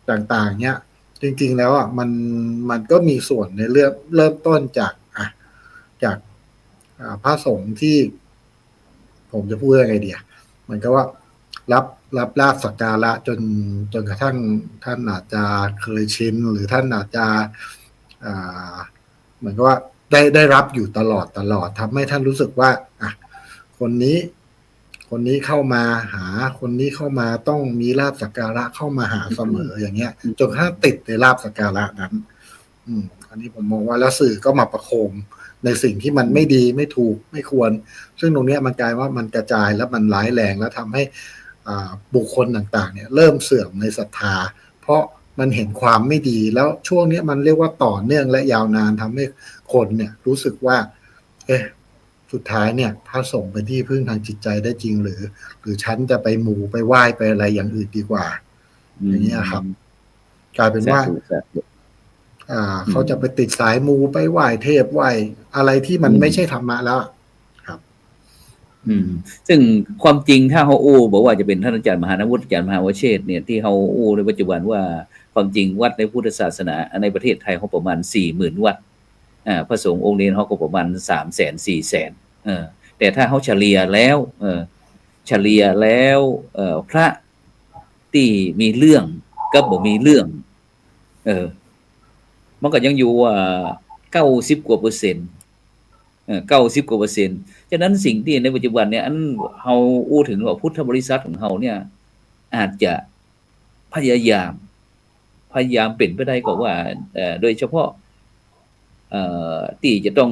ต่างๆเนี้ยจริงๆแล้วมันก็มีส่วนในเรื่องเริ่มต้นจากพระสงฆ์ที่ผมจะพูดยังไงดีมันก็ว่ารับลาภสักการะจนกระทั่งท่านอาจจะเคยชินหรือท่านอาจจะเหมือนกับว่าได้รับอยู่ตลอดทำให้ท่านรู้สึกว่าคนนี้เข้ามาหาคนนี้เข้ามาต้องมีลาภสักการะเข้ามาหาเสมออย่างเงี้ยจนกระทั่งติดในลาภสักการะนั้นอันนี้ผมมองว่าแล้วสื่อก็มาประโคม ในสิ่งที่มันไม่ดีไม่ถูกไม่ควรซึ่งตรงนี้มันกลายว่ามันกระจายแล้วมันร้ายแรงแล้วทำให้บุคคลต่างๆเนี่ยเริ่มเสื่อมในศรัทธาเพราะมันเห็นความไม่ดีแล้วช่วงนี้มันเรียกว่าต่อเนื่องและยาวนานทำให้คนเนี่ยรู้สึกว่าสุดท้ายเนี่ยพระสงฆ์เป็นที่พึ่งทางจิตใจได้จริงหรือฉันจะไปหมู่ไปไหว้ไปอะไรอย่างอื่นดีกว่าอย่างนี้ครับกลายเป็นว่าเขาจะไปติดสายมูไปไหว้เทพไหว้อะไรที่มันไม่ใช่ธรรมะแล้วครับซึ่งความจริงถ้าเขาอู้บอกว่าจะเป็นท่านอาจารย์มหานวุฒิอาจารย์มหาวเชษฐ์เนี่ยที่เขาอู้ในปัจจุบันว่าความจริงวัดในพุทธศาสนาในประเทศไทยเขาประมาณ 40,000 วัดพระสงฆ์องค์เนรเขาก็ประมาณ 300,000-400,000แต่ถ้าเขาเฉลี่ยแล้วพระที่มีเรื่องกับบ่มีเรื่องมันก็ยังอยู่90 กว่าเปอร์เซ็นต์90 กว่าเปอร์เซ็นต์ฉะนั้นสิ่งที่ในปัจจุบันเนี่ยเฮาอู้ถึงว่าพุทธบริษัทของเฮาเนี่ยอาจจะพยายามเป็นไปได้ก็ว่าโดยเฉพาะที่จะต้อง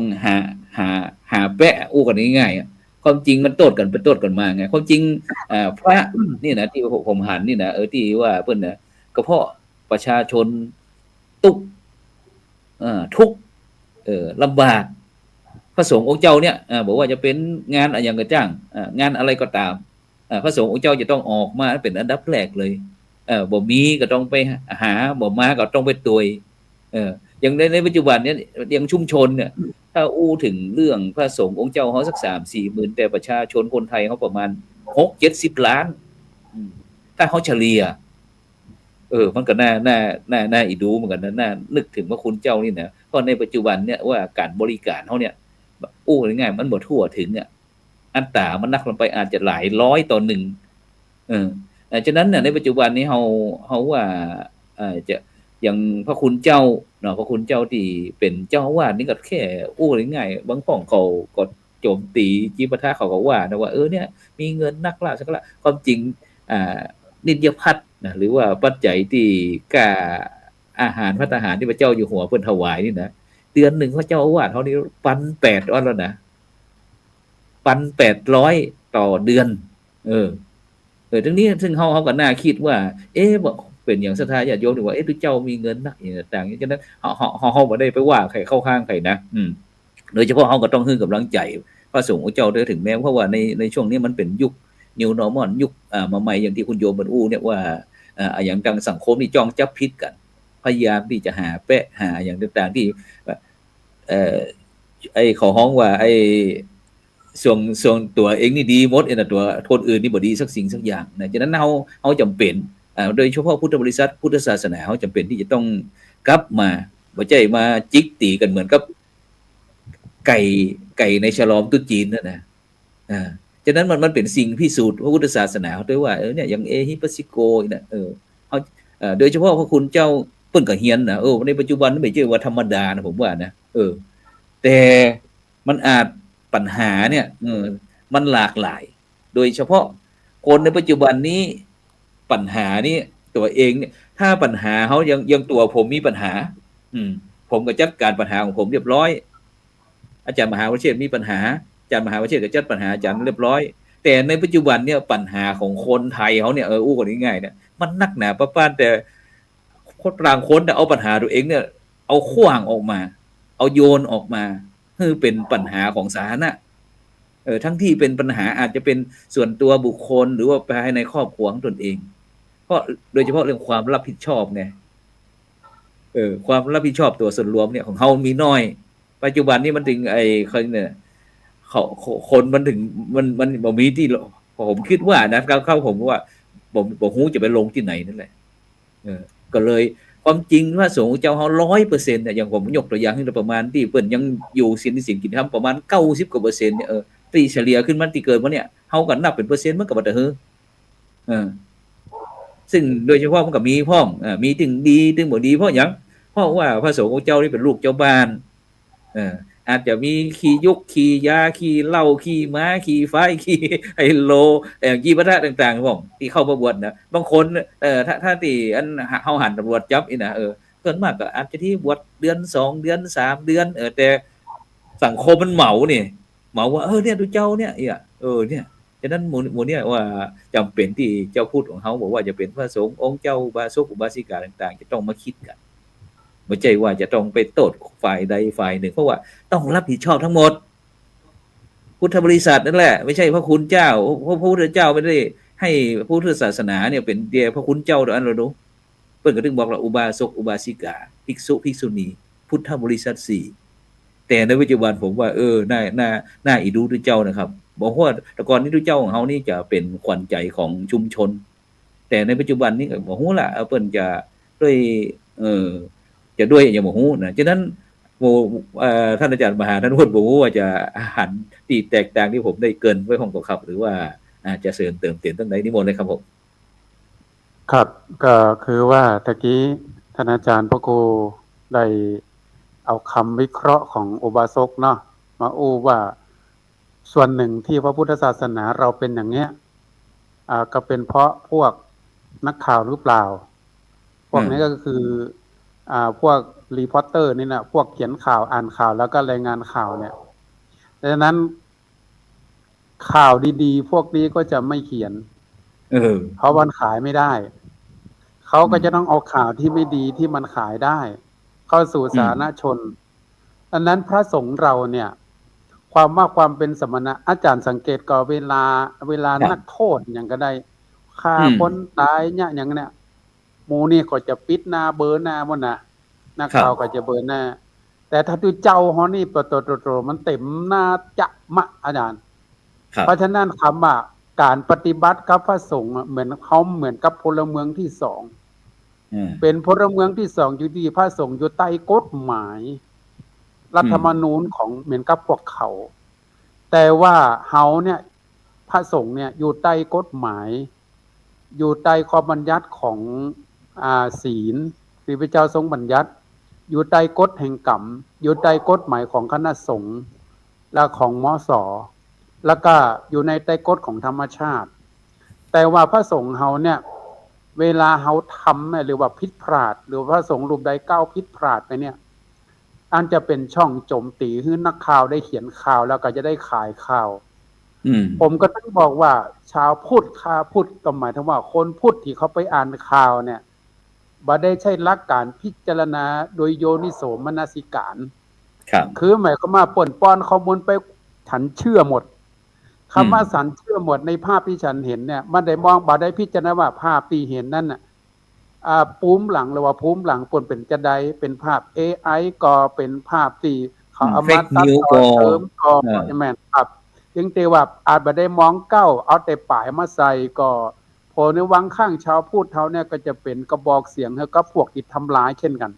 หาแปะอู้กันง่ายๆความจริงมันโต้กันไปโต้กันมาไงความจริงพระนี่นะที่ผมหันนี่นะที่ว่าเพิ่นนะก็เพราะประชาชนทุกลำบากพระสงฆ์องค์เจ้าเนี่ยบอกว่าจะเป็นงานอะไรอย่างกระจ้างงานอะไรก็ตามพระสงฆ์องค์เจ้าจะต้องออกมาเป็นอันดับแรกเลยบ่มีก็ต้องไปหาบ่มาก็ต้องไปตุยอย่างในปัจจุบันเนี่ยอย่างชุมชนเนี่ยถ้าอู้ถึงเรื่องพระสงฆ์องค์เจ้าเขาสัก 3-4 หมื่นแต่ประชาชนคนไทยเขาประมาณ 6-70 ล้านถ้าเขาเฉลี่ยมันก็น่าอีดูเหมือนกันนะน่านึกถึงว่าคุณเจ้านี่นะเพราะในปัจจุบันเนี่ยว่าการบริการเขาเนี่ยอู้ง่ายๆมันบ่ทั่วถึงอัตรามันนักลงไปอาจจะหลายร้อยต่อหนึ่งฉะนั้นเนี่ยในปัจจุบันนี้เขาว่าจะอย่างพระคุณเจ้าเนาะพระคุณเจ้าที่เป็นเจ้าอาวาสนี่ก็แค่อู้ง่ายๆบางป้องเขาก็โจมตีจิปาถะเขาก็ว่านะว่าเนี่ยมีเงินนักล่าสักละความจริงนิยพัฒน์นะหรือว่าปัจจัยที่กาอาหารพระทหารที่พระเจ้าอยู่หัวเพิ่นถวายนี่นะเดือนหนึ่งพระเจ้าอาวาสเขานี่1,800แล้วนะ1,800ต่อเดือนทั้งนี้ซึ่งเขาก็น่าคิดว่าบอกเป็นอย่างศรัทธาญาติโยมหรือว่าทุกเจ้ามีเงินนักอย่างต่างๆฉะนั้นเขาบ่ได้ไปว่าใครเข้าข้างใครนะโดยเฉพาะเขาก็ต้องให้กำลังใจพระสงฆ์เจ้าด้วยถึงแม้เพราะว่าในช่วงนี้มันเป็นยุค New Normal ยุคมาใหม่อย่างที่คุณโยมบรรอู้เนี่ยว่าอย่างทางสังคมนี่จ้องจับผิดกันพยายามที่จะหาแปะหาอย่างต่างๆที่ขอฮ้องว่าส่วนตัวเองนี่ดีหมดตัวคนอื่นนี่บ่ดีสักสิ่งสักอย่างนะฉะนั้นเขาจำเป็นโดยเฉพาะพุทธบริษัทพุทธศาสนาเขาจำเป็นที่จะต้องกลับมาบ่ใช่มาจิกตีกันเหมือนกับไก่ในฉลองตุ๊จีนนั่นนะฉะนั้นมันเป็นสิ่งพิสูจน์พระพุทธศาสนาด้วยว่าเนี่ยอย่างฮิปัสสิโกเนี่ยเขาโดยเฉพาะพระคุณเจ้าเปิ้นก็เฮียนนะในปัจจุบันไม่ใช่ว่าธรรมดานะผมว่านะแต่มันอาจปัญหาเนี่ยมันหลากหลายโดยเฉพาะคนในปัจจุบันนี้ปัญหานี้ตัวเองเนี่ยถ้าปัญหาเขายังตัวผมมีปัญหาผมก็จัดการปัญหาของผมเรียบร้อยอาจารย์มหาวเชษฐ์มีปัญหาอาจารย์มหาวเชษฐ์ก็จัดปัญหาอาจารย์เรียบร้อยแต่ในปัจจุบันเนี่ยปัญหาของคนไทยเขาเนี่ยอู้กันง่ายๆเนี่ยมันนักหนาป้านแต่คนต่างคนเอาปัญหาตัวเองเนี่ยเอาขว้างออกมาเอาโยนออกมาคือเป็นปัญหาของสาธารณะทั้งที่เป็นปัญหาอาจจะเป็นส่วนตัวบุคคลหรือว่าภายในครอบครัวของตนเองเพราะโดยเฉพาะเรื่องความรับผิดชอบไงความรับผิดชอบตัวส่วนรวมเนี่ยของเขามีน้อยปัจจุบันนี้มันถึงเขาเนี่ยคนมันถึงมันบ่มีที่ผมคิดว่านะเข้าผมว่าผมฮู้จะไปลงที่ไหนนั่นแหละก็เลยความจริงว่าสงฆ์เจ้าเฮา 100% เนี่ยอย่างผมยกตัวอย่างให้ประมาณที่เพิ่นยังอยู่ศีลกินธรรมประมาณ90กว่าเปอร์เซ็นต์เนี่ยตีเฉลี่ยขึ้นมันที่เกิดมาเนี่ยเฮาก็นับเป็นเปอร์เซ็นต์มันก็บ่ได้ซึ่งโดยเฉพาะมันก็มีพ้องมีถึงดีถึงบ่ดีเพราะหยังเพราะว่าพระสงฆ์ของเจ้านี่เป็นลูกเจ้าบ้านอาจจะมีขี่ยุกขี่ยาขี่เหล้าขี่ม้าขี่ไฟขี่ไฮโลกีฬาต่างๆผมที่เข้ามาบวชนะบางคนถ้าที่อันเฮาหันตำรวจจับอีนะส่วนมากก็อาจจะที่บวชเดือน2เดือน3เดือนแต่ สังคมมันเหมาเนี่ยเหมาว่าเนี่ยดูเจ้าเนี่ยเนี่ยฉะนั้นหมู่เนี่ยว่าจำเป็นที่เจ้าพูดของเขาบอกว่าจะเป็นพระสงฆ์องค์เจ้าอุบาสกอุบาสิกาต่างๆจะต้องมาคิดกันไม่ใช่ว่าจะต้องไปโทษฝ่ายใดฝ่ายหนึ่งเพราะว่าต้องรับผิดชอบทั้งหมดพุทธบริษัทนั่นแหละไม่ใช่พระคุณเจ้าพระพุทธเจ้าไม่ได้ให้พุทธศาสนาเนี่ยเป็นเดียพระคุณเจ้าโดยอันเราดูเพิ่นก็ถึงบอกเราอุบาสกอุบาสิกาภิกษุภิกษุณีพุทธบริษัท4แต่ในปัจจุบันผมว่าน่าอีดูด้วยเจ้านะครับบอกว่าแต่ก่อนนี้ด้วยเจ้าของเฮานี่จะเป็นขวัญใจของชุมชนแต่ในปัจจุบันนี้ก็บ่ฮู้ล่ะเพิ่นจะด้วยจะด้วยอย่างบ่ฮู้นะฉะนั้นท่านอาจารย์มหาท่านพูดบ่ฮู้ว่าจะหันที่แตกต่างที่ผมได้เกริ่นไว้ของตัวครับหรือว่าจะเสริมเติมเต็มตรงไหนนิมนต์เลยครับผมครับก็คือว่าตะกี้ท่านอาจารย์พระครูได้เอาคำวิเคราะห์ของอุบาสกเนาะมาอู้ว่าส่วนหนึ่งที่พระพุทธศาสนาเราเป็นอย่างเนี้ยก็เป็นเพราะพวกนักข่าวหรือเปล่าพวกนี้ก็คือพวกรีพอร์เตอร์นี่นะพวกเขียนข่าวอ่านข่าวแล้วก็รายงานข่าวเนี่ยดังนั้นข่าวดีๆพวกนี้ก็จะไม่เขียนเพราะมันขายไม่ได้เขาก็จะต้องเอาข่าวที่ไม่ดีที่มันขายได้เข้าสู่สาธารณชนอันนั้นพระสงฆ์เราเนี่ยความเป็นสมณะอาจารย์สังเกตก็เวลานักโทษอย่างก็ได้ฆ่าคนตายเนี่ยอย่างเนี้ยหมู่นี่ก็จะปิดหน้าเบอร์หน้าหมดนะนักข่าวก็จะเบอร์หน้าแต่ถ้าดูเจ้าเฮานี่ปโตมันเต็มหน้าจะมะอาจารย์เพราะฉะนั้นคำว่าการปฏิบัติกับพระสงฆ์เหมือนกับพลเมืองที่สองเป็นพลเมืองที่สองอยู่ที่พระสงฆ์อยู่ใต้กฎหมายรัฐธรรมนูญของเหมือนกับพวกเขาแต่ว่าเฮาเนี่ยพระสงฆ์เนี่ยอยู่ใต้กฎหมายอยู่ใต้ข้อบัญญัติของศีลที่พระเจ้าทรงบัญญัติอยู่ใต้กฎแห่งกรรมอยู่ใต้กฎหมายของคณะสงฆ์และของมส.แล้วก็อยู่ในใต้กฎของธรรมชาติแต่ว่าพระสงฆ์เฮาเนี่ยเวลาเฮาทำหรือว่าผิดพลาดหรือพระสงฆ์รูปใดก้าวผิดพลาดไปเนี่ยอันจะเป็นช่องโจมตีให้นักข่าวได้เขียนข่าวแล้วก็จะได้ขายข่าวผมก็ต้องบอกว่าชาวพุทธก็หมายถึงว่าคนพุทธที่เขาไปอ่านข่าวเนี่ยบ่ได้ใช้หลักการพิจารณาโดยโยนิโสมนสิการคือหมายความว่าป่นป้อนข้อมูลไปฉันเชื่อหมดคำว่าฉันเชื่อหมดในภาพที่ฉันเห็นเนี่ยมันได้มองบ่ได้พิจารณาว่าภาพที่เห็นนั่นน่ะปูมหลังหรือว่าภูมิหลังป่นเป็นจะใดเป็นภาพ AI ก็เป็นภาพที่เขาเอามาตัดต่อเติมก็ใช่มั้ยครับจึงแต่ว่าอาจบ่ได้มองเก้าเอาแต่ป่ายมาใส่ก็พอในวังข้างชาวพูดเฮาเนี่ยก็จะเป็นกระบอกเสียงให้กับพวกที่ทำร้ายเช่นกัน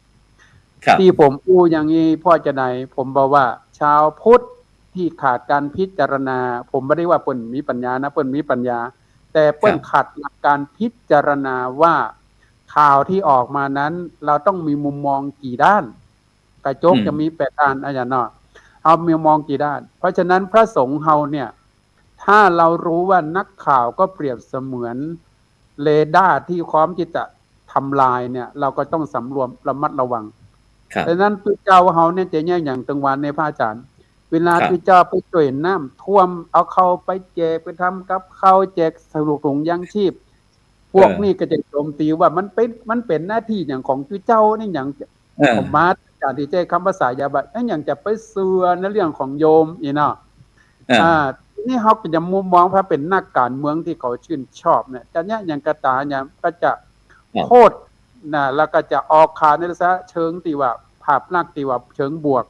ที่ผมอู้อย่างนี้พ่อจะไหนผมบอกว่าชาวพุทธที่ขาดการพิจารณาผมไม่ได้ว่าเพิ่นมีปัญญานะเพิ่นมีปัญญาแต่เพิ่นขาดหลักการพิจารณาว่าข่าวที่ออกมานั้นเราต้องมีมุมมองกี่ด้านกระจกจะมี8ด้านอาจารย์เนาะเอามีมุมมองกี่ด้านเพราะฉะนั้นพระสงฆ์เฮาเนี่ยถ้าเรารู้ว่านักข่าวก็เปรียบเสมือนเรดาร์ที่พร้อมที่จะทำลายเนี่ยเราก็ต้องสำรวมระมัดระวังดังนั้นพระเจ้าเฮาเนี่ยจะแย่อย่างตึงวันในพระอาจารย์เวลาที่เจ้าไปช่วยน้ำท่วมเอาเข้าไปแจกไปทำกับข้าวแจกสรุปถุงยังชีพพวกนี้ก็จะโจมตีว่ามันเป็นหน้าที่อย่างของเจ้านี่อย่างผมมาจากที่เจ้คำภาษายาบัตนั่นอย่างจะไปเสือในเรื่องของโยมอีเนาะนี่เขาก็จะมุมมองว่าเป็นนักการเมืองที่เขาชื่นชอบเนี่ยจะเนี่ยอย่างกระตาเนี่ยก็จะโคตรนะแล้วก็จะออกข่าวในลักษณะเชิงที่ว่าภาพลักษณ์ที่ว่าเชิงบวก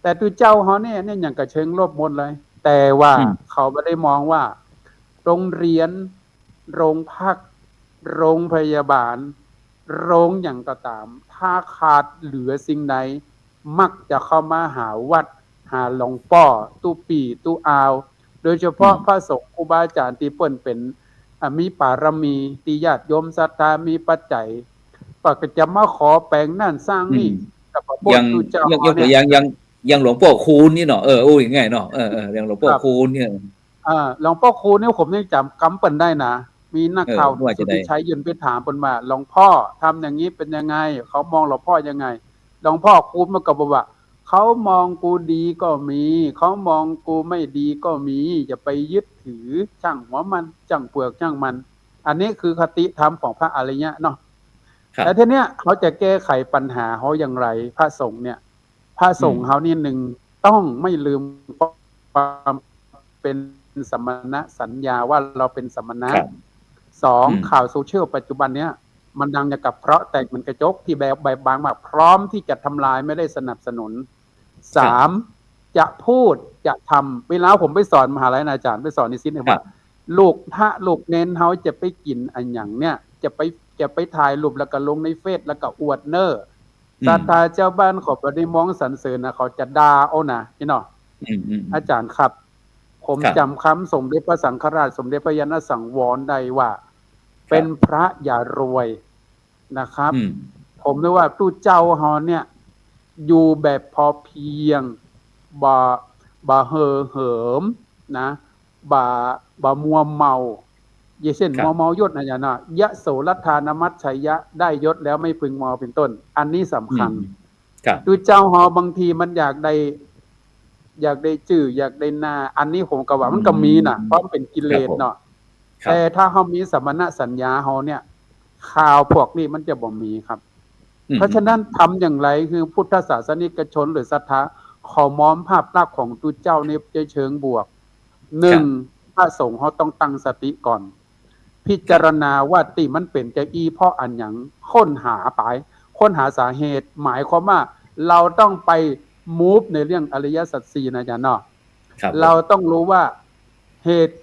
แต่ตัวเจ้าเขาเนี่ยอย่างกับเชิงลบหมดเลยแต่ว่าเขาไม่ได้มองว่าโรงเรียนโรงพักโรงพยาบาลโรงอย่างก็ตามถ้าขาดเหลือสิ่งใดมักจะเข้ามาหาวัดหาหลวงพ่อตู้ปีตู้อาวโดยเฉพาะพระสงฆ์ครูบาอาจารย์ที่เปิ้นเป็นมีปารมีที่ญาติโยมศรัทธามีปัจจัยก็จะมาขอแปลงนั่นสร้างนี่กับพระพุทธเจ้ายังหลวงพ่อคูณนี่เนาะยังไงเนาะอย่างหลวงพ่อคูณเนี่ยหลวงพ่อคูณเนี่ยผมยังจำกำเปิ้นได้นะมีนักข่าวที่ใช้ยืนไปถามเปิ้นว่าหลวงพ่อทำอย่างนี้เป็นยังไงเขามองหลวงพ่อยังไงหลวงพ่อคูณมันก็บอกว่า เขามองกูดีก็มีเขามองกูไม่ดีก็มีอย่าไปยึดถือช่างหัวมันช่างเปลือกช่างมัน อันนี้คือคติธรรมของพระอริยะเนาะ ครับ แต่ทีเนี้ยเขาจะแก้ไขปัญหาเขาอย่างไรพระสงฆ์เนี่ยพระสงฆ์เขานี่หนึ่งต้องไม่ลืมความเป็นสมณะสัญญาว่าเราเป็นสมณะ ครับ สอง อืม ข่าวโซเชียลปัจจุบันเนี้ยมันดังอย่างกับเพราะแตกเหมือนกระจกที่แบบบางแบบพร้อมที่จะทำลายไม่ได้สนับสนุนสามจะพูดจะทำเวลาผมไปสอนมหาลัยอาจารย์ไปสอนในซินเนี่ย ครั ว่า บ ลูกถ้าลูกเน้นเขาจะไปกินอันอย่างเนี้ยจะไปถ่ายรูปแล้วก็ลงในเฟซแล้วก็อวดเนอร์ศรัทธาเจ้าบ้านเขาไปได้มองสรรเสริญนะเขาจะด่าเอานะนี่เนาะ อาจารย์ครับ ผม ครับ จำคำสมเด็จพระสังฆราชสมเด็จพระยาณสังวรได้ว่า เป็นพระอย่ารวยนะครับ อืม ผมนึกว่าตู้เจ้าเฮาเนี่ย อยู่แบบพอเพียงบ่เห่อเหิมนะบ่มัวเมาอย่างเช่น ครับ มัวเมายศนะจ๊ะเนาะยะโสรัทธานมัตชัยยะได้ยศแล้วไม่พึงเมาเป็นต้น อันนี้สำคัญ ครับ ตู้เจ้าเฮาบางทีมันอยากได้จื่ออยากได้หน้า อันนี้ผมก็ว่ามันก็มีนะเพราะมันเป็นกิเลสเนาะ ครับ แต่ถ้าเขามีสมณสัญญาเขาเนี่ยข่าวพวกนี้มันจะบ่มีครับ เพราะฉะนั้นทำอย่างไรคือพุทธศาสนิกชนหรือศรัทธาขอมอมภาพลักษณ์ของตุเจ้าในเชิงบวกหนึ่งพระสงฆ์เขาต้องตั้งสติก่อน พิจารณาว่าติมันเป็นจะอีเพราะอันหยังค้นหาไปค้นหาสาเหตุ หมายความว่าเราต้องไปมูฟในเรื่องอริยสัจสี่นะจ๊ะเนาะ ครับ เราต้องรู้ว่าเหตุ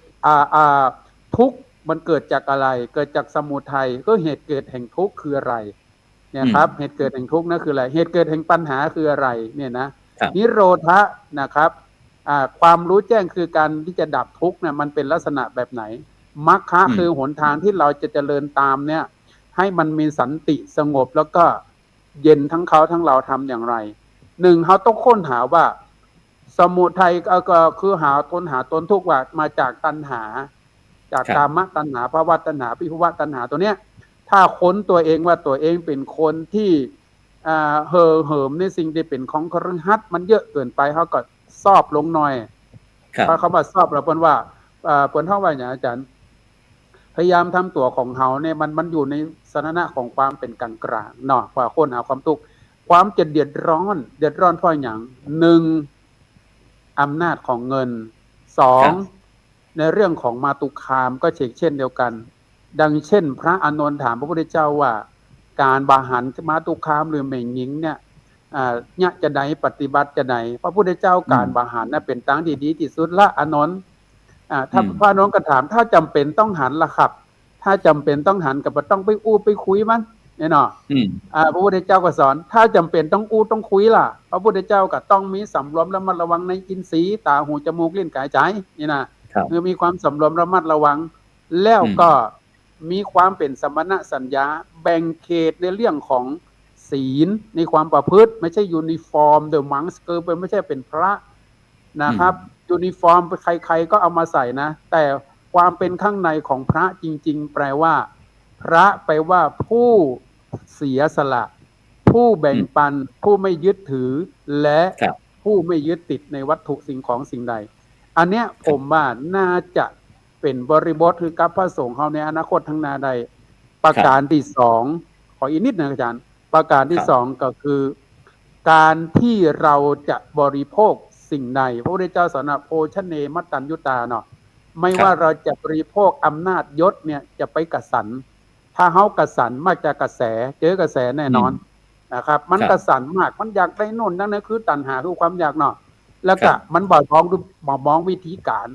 ทุกข์มันเกิดจากอะไรเกิดจากสมุทัยก็เหตุเกิดแห่งทุกข์คืออะไรเนี่ยครับเหตุเกิดแห่งทุกข์นั่นคืออะไรเหตุเกิดแห่งปัญหาคืออะไรเนี่ยนะครับ นิโรธะนะครับความรู้แจ้งคือการที่จะดับทุกข์เนี่ยมันเป็นลักษณะแบบไหนมรรคะคือหนทางที่เราจะเจริญตามเนี่ยให้มันมีสันติสงบแล้วก็เย็นทั้งเขาทั้งเราทำอย่างไรหนึ่งเขาต้องค้นหาว่าสมุทัยก็คือหาต้นทุกข์ว่ามาจากตัณหา จากกามตัณหาภวตัณหาวิภวตัณหาตัวเนี้ยถ้าค้นตัวเองว่าตัวเองเป็นคนที่เห่อเหิมในสิ่งที่เป็นของคฤหัสถ์มันเยอะเกินไปเขาก็ซอบลงหน่อย ครับ เพราะเขาว่าซอบแล้วเพิ่นว่าเพิ่นเท่าว่าอย่างอาจารย์พยายามทำตัวของเขาเนี่ยมันอยู่ในสถานะของความเป็นกลางกลางเนาะว่าค้นหาความทุกข์ความจะเดือดร้อนเพราะอย่างหนึ่งอำนาจของเงินสองในเรื่องของมาตุคามก็เช่นเดียวกัน ดังเช่น พระอานนท์ถามพระพุทธเจ้าว่าการบาหันมาตุคามหรือแม่หญิงเนี่ยเนี่ยจะใดปฏิบัติจะใดพระพุทธเจ้าการบาหันน่ะเป็นทางที่ดีที่สุดละอานนท์ถ้าพระอานนท์ก็ถามถ้าจำเป็นต้องหันละครับ ถ้าจำเป็นต้องหันก็บ่ต้องไปอู้ไปคุยมันเนี่ยเนาะพระพุทธเจ้าก็สอนถ้าจำเป็นต้องอู้ต้องคุยล่ะพระพุทธเจ้าก็ต้องมีสำรวมระมัดระวังในอินทรีย์ตาหูจมูกลิ้นกายใจนี่นะคือมีความสำรวมระมัดระวังแล้วก็มีความเป็นสมณสัญญาแบ่งเขตในเรื่องของศีลในความประพฤติไม่ใช่ยูนิฟอร์มเดอะมังส์เป็นไม่ใช่เป็นพระนะครับยูนิฟอร์มใครๆก็เอามาใส่นะแต่ความเป็นข้างในของพระจริงๆแปลว่าพระแปลว่าผู้เสียสละผู้แบ่งปันผู้ไม่ยึดถือและผู้ไม่ยึดติดในวัตถุสิ่งของสิ่งใดอันเนี้ยผมว่าน่าจะเป็นบริบทคือกับพระสงฆ์เขาในอนาคตทั้งนาใดประการที่สองขออีกนิดนึงอาจารย์ประการที่สองก็คือการที่เราจะบริโภคสิ่งใดพระพุทธเจ้าสอนโภชเนมัตตัญญุตาเนาะไม่ว่าเราจะบริโภคอำนาจยศเนี่ยจะไปกระสันถ้าเฮากระสันมากจะกระแสเจอกระแสแน่นอนนะครับมันกระสันมากมันอยากได้โน่นนั่นคือตัณหาคือความอยากเนาะแล้วก็มันบ่มองวิธีการ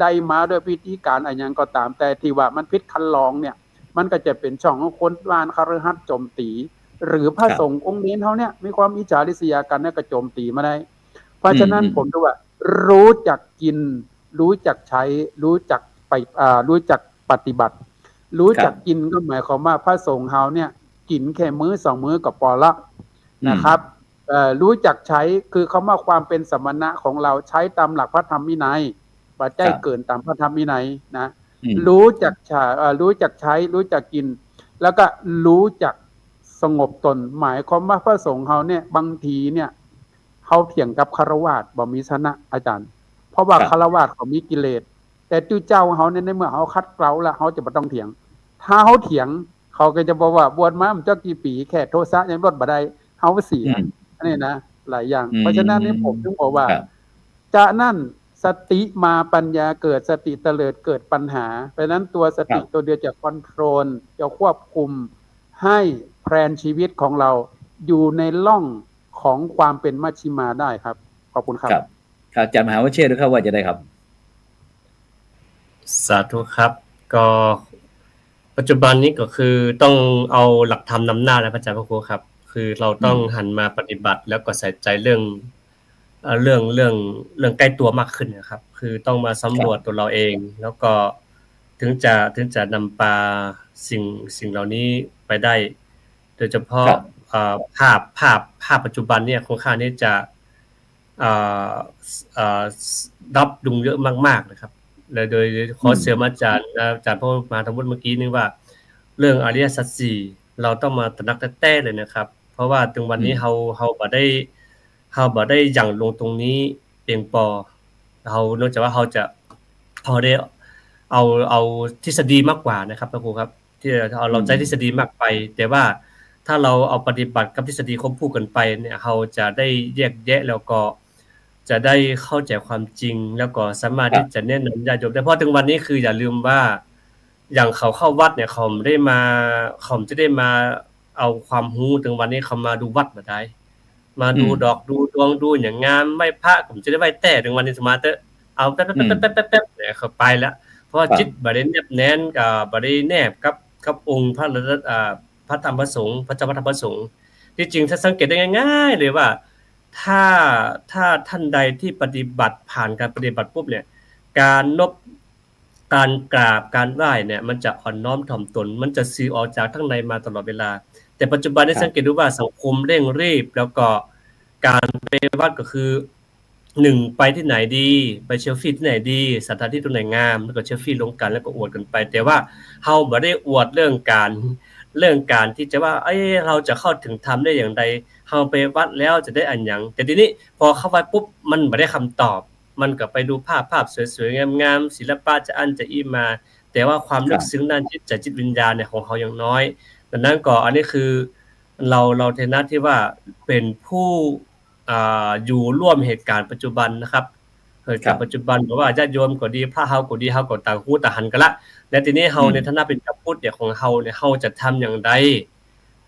ได้มาด้วยวิธีการอะไรอย่างก็ตามแต่ที่ว่ามันพิษคันลองเนี่ยมันก็จะเป็นช่องของคนวานคฤหัสถ์โจมตีหรือพระสงฆ์องค์นี้เขาเนี่ยมีความอิจฉาริษยากันเนี่ยก็โจมตีมาได้เพราะฉะนั้นผมดูว่ารู้จักกินรู้จักใช้รู้จักไปรู้จักปฏิบัติรู้จักกินก็หมายความว่าพระสงฆ์เขาเนี่ยกินแค่มื้อสองมื้อก็พอละนะครับรู้จักใช้คือคำว่าความเป็นสมณะของเราใช้ตามหลักพระธรรมวินัยปัจจัยเกินตามพระธรรมวินัยนะรู้จักใช้รู้จักกินแล้วก็รู้จักสงบตนหมายความว่าพระสงฆ์เขาเนี่ยบางทีเนี่ย เขาเถียงกับคฤหัสถ์บ่มีชนะอาจารย์ เพราะว่า ครับ คฤหัสถ์เขามีกิเลสแต่จู่เจ้าเขาเนี่ยในเมื่อเขาคัดเกลาแล้วเขาจะบ่ต้องเถียง ถ้าเขาเถียงเขาก็จะบอกว่าบวชมามันเจ้ากี่ปีแค่โทสะยังลดบ่ได้เขาเสีย อืม อันนี้นะหลายอย่าง อืม เพราะฉะนั้นนี่ผมถึงบอกว่า ครับ จะนั่นสติมาปัญญาเกิดสติเตลิดเกิดปัญหาเพราะฉะนั้นตัวสติ ครับ ตัวเดียวจะคอนโทรลจะควบคุมให้แพลนชีวิตของเราอยู่ในร่องของความเป็นมัชฌิมาได้ครับ ขอบคุณครับ ครับครับอาจารย์มหาวชิรด้วยครับว่าจะได้ครับ สาธุครับก็ปัจจุบันนี้ก็คือต้องเอาหลักธรรมนำหน้าแล้วพระอาจารย์พระครูครับ คือเราต้องหันมาปฏิบัติแล้วก็ใส่ใจเรื่องเรื่องใกล้ตัวมากขึ้นนะครับ คือต้องมาสำรวจตัวเราเอง แล้วก็ถึงจะนำพาสิ่งเหล่านี้ไปได้ โดยเฉพาะ ครับ ภาพปัจจุบันเนี่ยค่อนข้างที่จะอ่ารับดุงเยอะมากๆนะครับและโดยขอเสริมอาจารย์พระมหาธรรมวุฒิเมื่อกี้นี่ว่า เรื่องอริยสัจสี่เราต้องมาตระหนักแต้ๆเลยนะครับ เพราะว่าถึงวันนี้เราบ่ได้อย่างลงตรงนี้เพียงพอเรานอกจากว่าเราได้เอาทฤษฎีมากกว่านะครับพระครูครับ ที่เราใจทฤษฎีมากไป แต่ว่าถ้าเราเอาปฏิบัติกับทฤษฎีควบคู่กันไปเนี่ยเราจะได้แยกแยะแล้วก็จะได้เข้าใจความจริง แล้วก็สามารถที่จะแนะนำญาติโยมได้เพราะถึงวันนี้คืออย่าลืมว่าอย่างเขาเข้าวัดเนี่ยเขาจะได้มาเอาความรู้ถึงวันนี้เขามาดูวัดบ่ได้มาดูดอกดูดวงดูอย่างงามไหว้พระผมจะได้ไหว้แต่ถึงวันนี้สมาธิเอาแป๊บๆๆๆๆเนี่ยเขาไปแล้วเพราะว่าจิตบ่ได้แนบแน่นกับบ่ได้แนบกับองค์พระพระธรรมพระสงฆ์พระเจ้าพระธรรมพระสงฆ์ที่จริงถ้าสังเกตได้ง่ายๆเลยว่าถ้าท่านใดที่ปฏิบัติผ่านการปฏิบัติปุ๊บเนี่ยการนบการกราบการไหว้เนี่ยมันจะอ่อนน้อมถ่อมตนมันจะสื่อออกจากข้างในมาตลอดเวลาแต่ปัจจุบันได้สังเกตดูว่าสังคมเร่งรีบแล้วก็การไปวัดก็คือ1ไปที่ไหนดีไปเซลฟี่ที่ไหนดีสถานที่ตรงไหนงามแล้วก็เซลฟี่ลงกันแล้วก็อวดกันไปแต่ว่าเฮาบ่ได้อวดเรื่องการที่จะว่าเราจะเข้าถึงธรรมได้อย่างไรเฮาไปวัดแล้วจะได้อันหยังแต่ทีนี้พอเข้าวัดปุ๊บมันบ่ได้คำตอบมันก็ไปดูภาพสวยๆงามๆศิลปะจะอันจะอี้มาแต่ว่าความลึกซึ้งด้านจิตวิญญาณเนี่ยของเฮายังน้อยดังนั้นก็อันนี้คือเราในฐานะที่ว่าเป็นผู้อยู่ร่วมเหตุการณ์ปัจจุบันนะครับเหตุการณ์ปัจจุบันบ่ว่าญาติโยมก็ดีพระเฮาก็ดีเฮาก็ต่างฮู้ต่างหันกันละและทีนี้เฮาในฐานะเป็นชาวพุทธเนี่ยของเฮาเนี่ยเฮาจะทำอย่างใด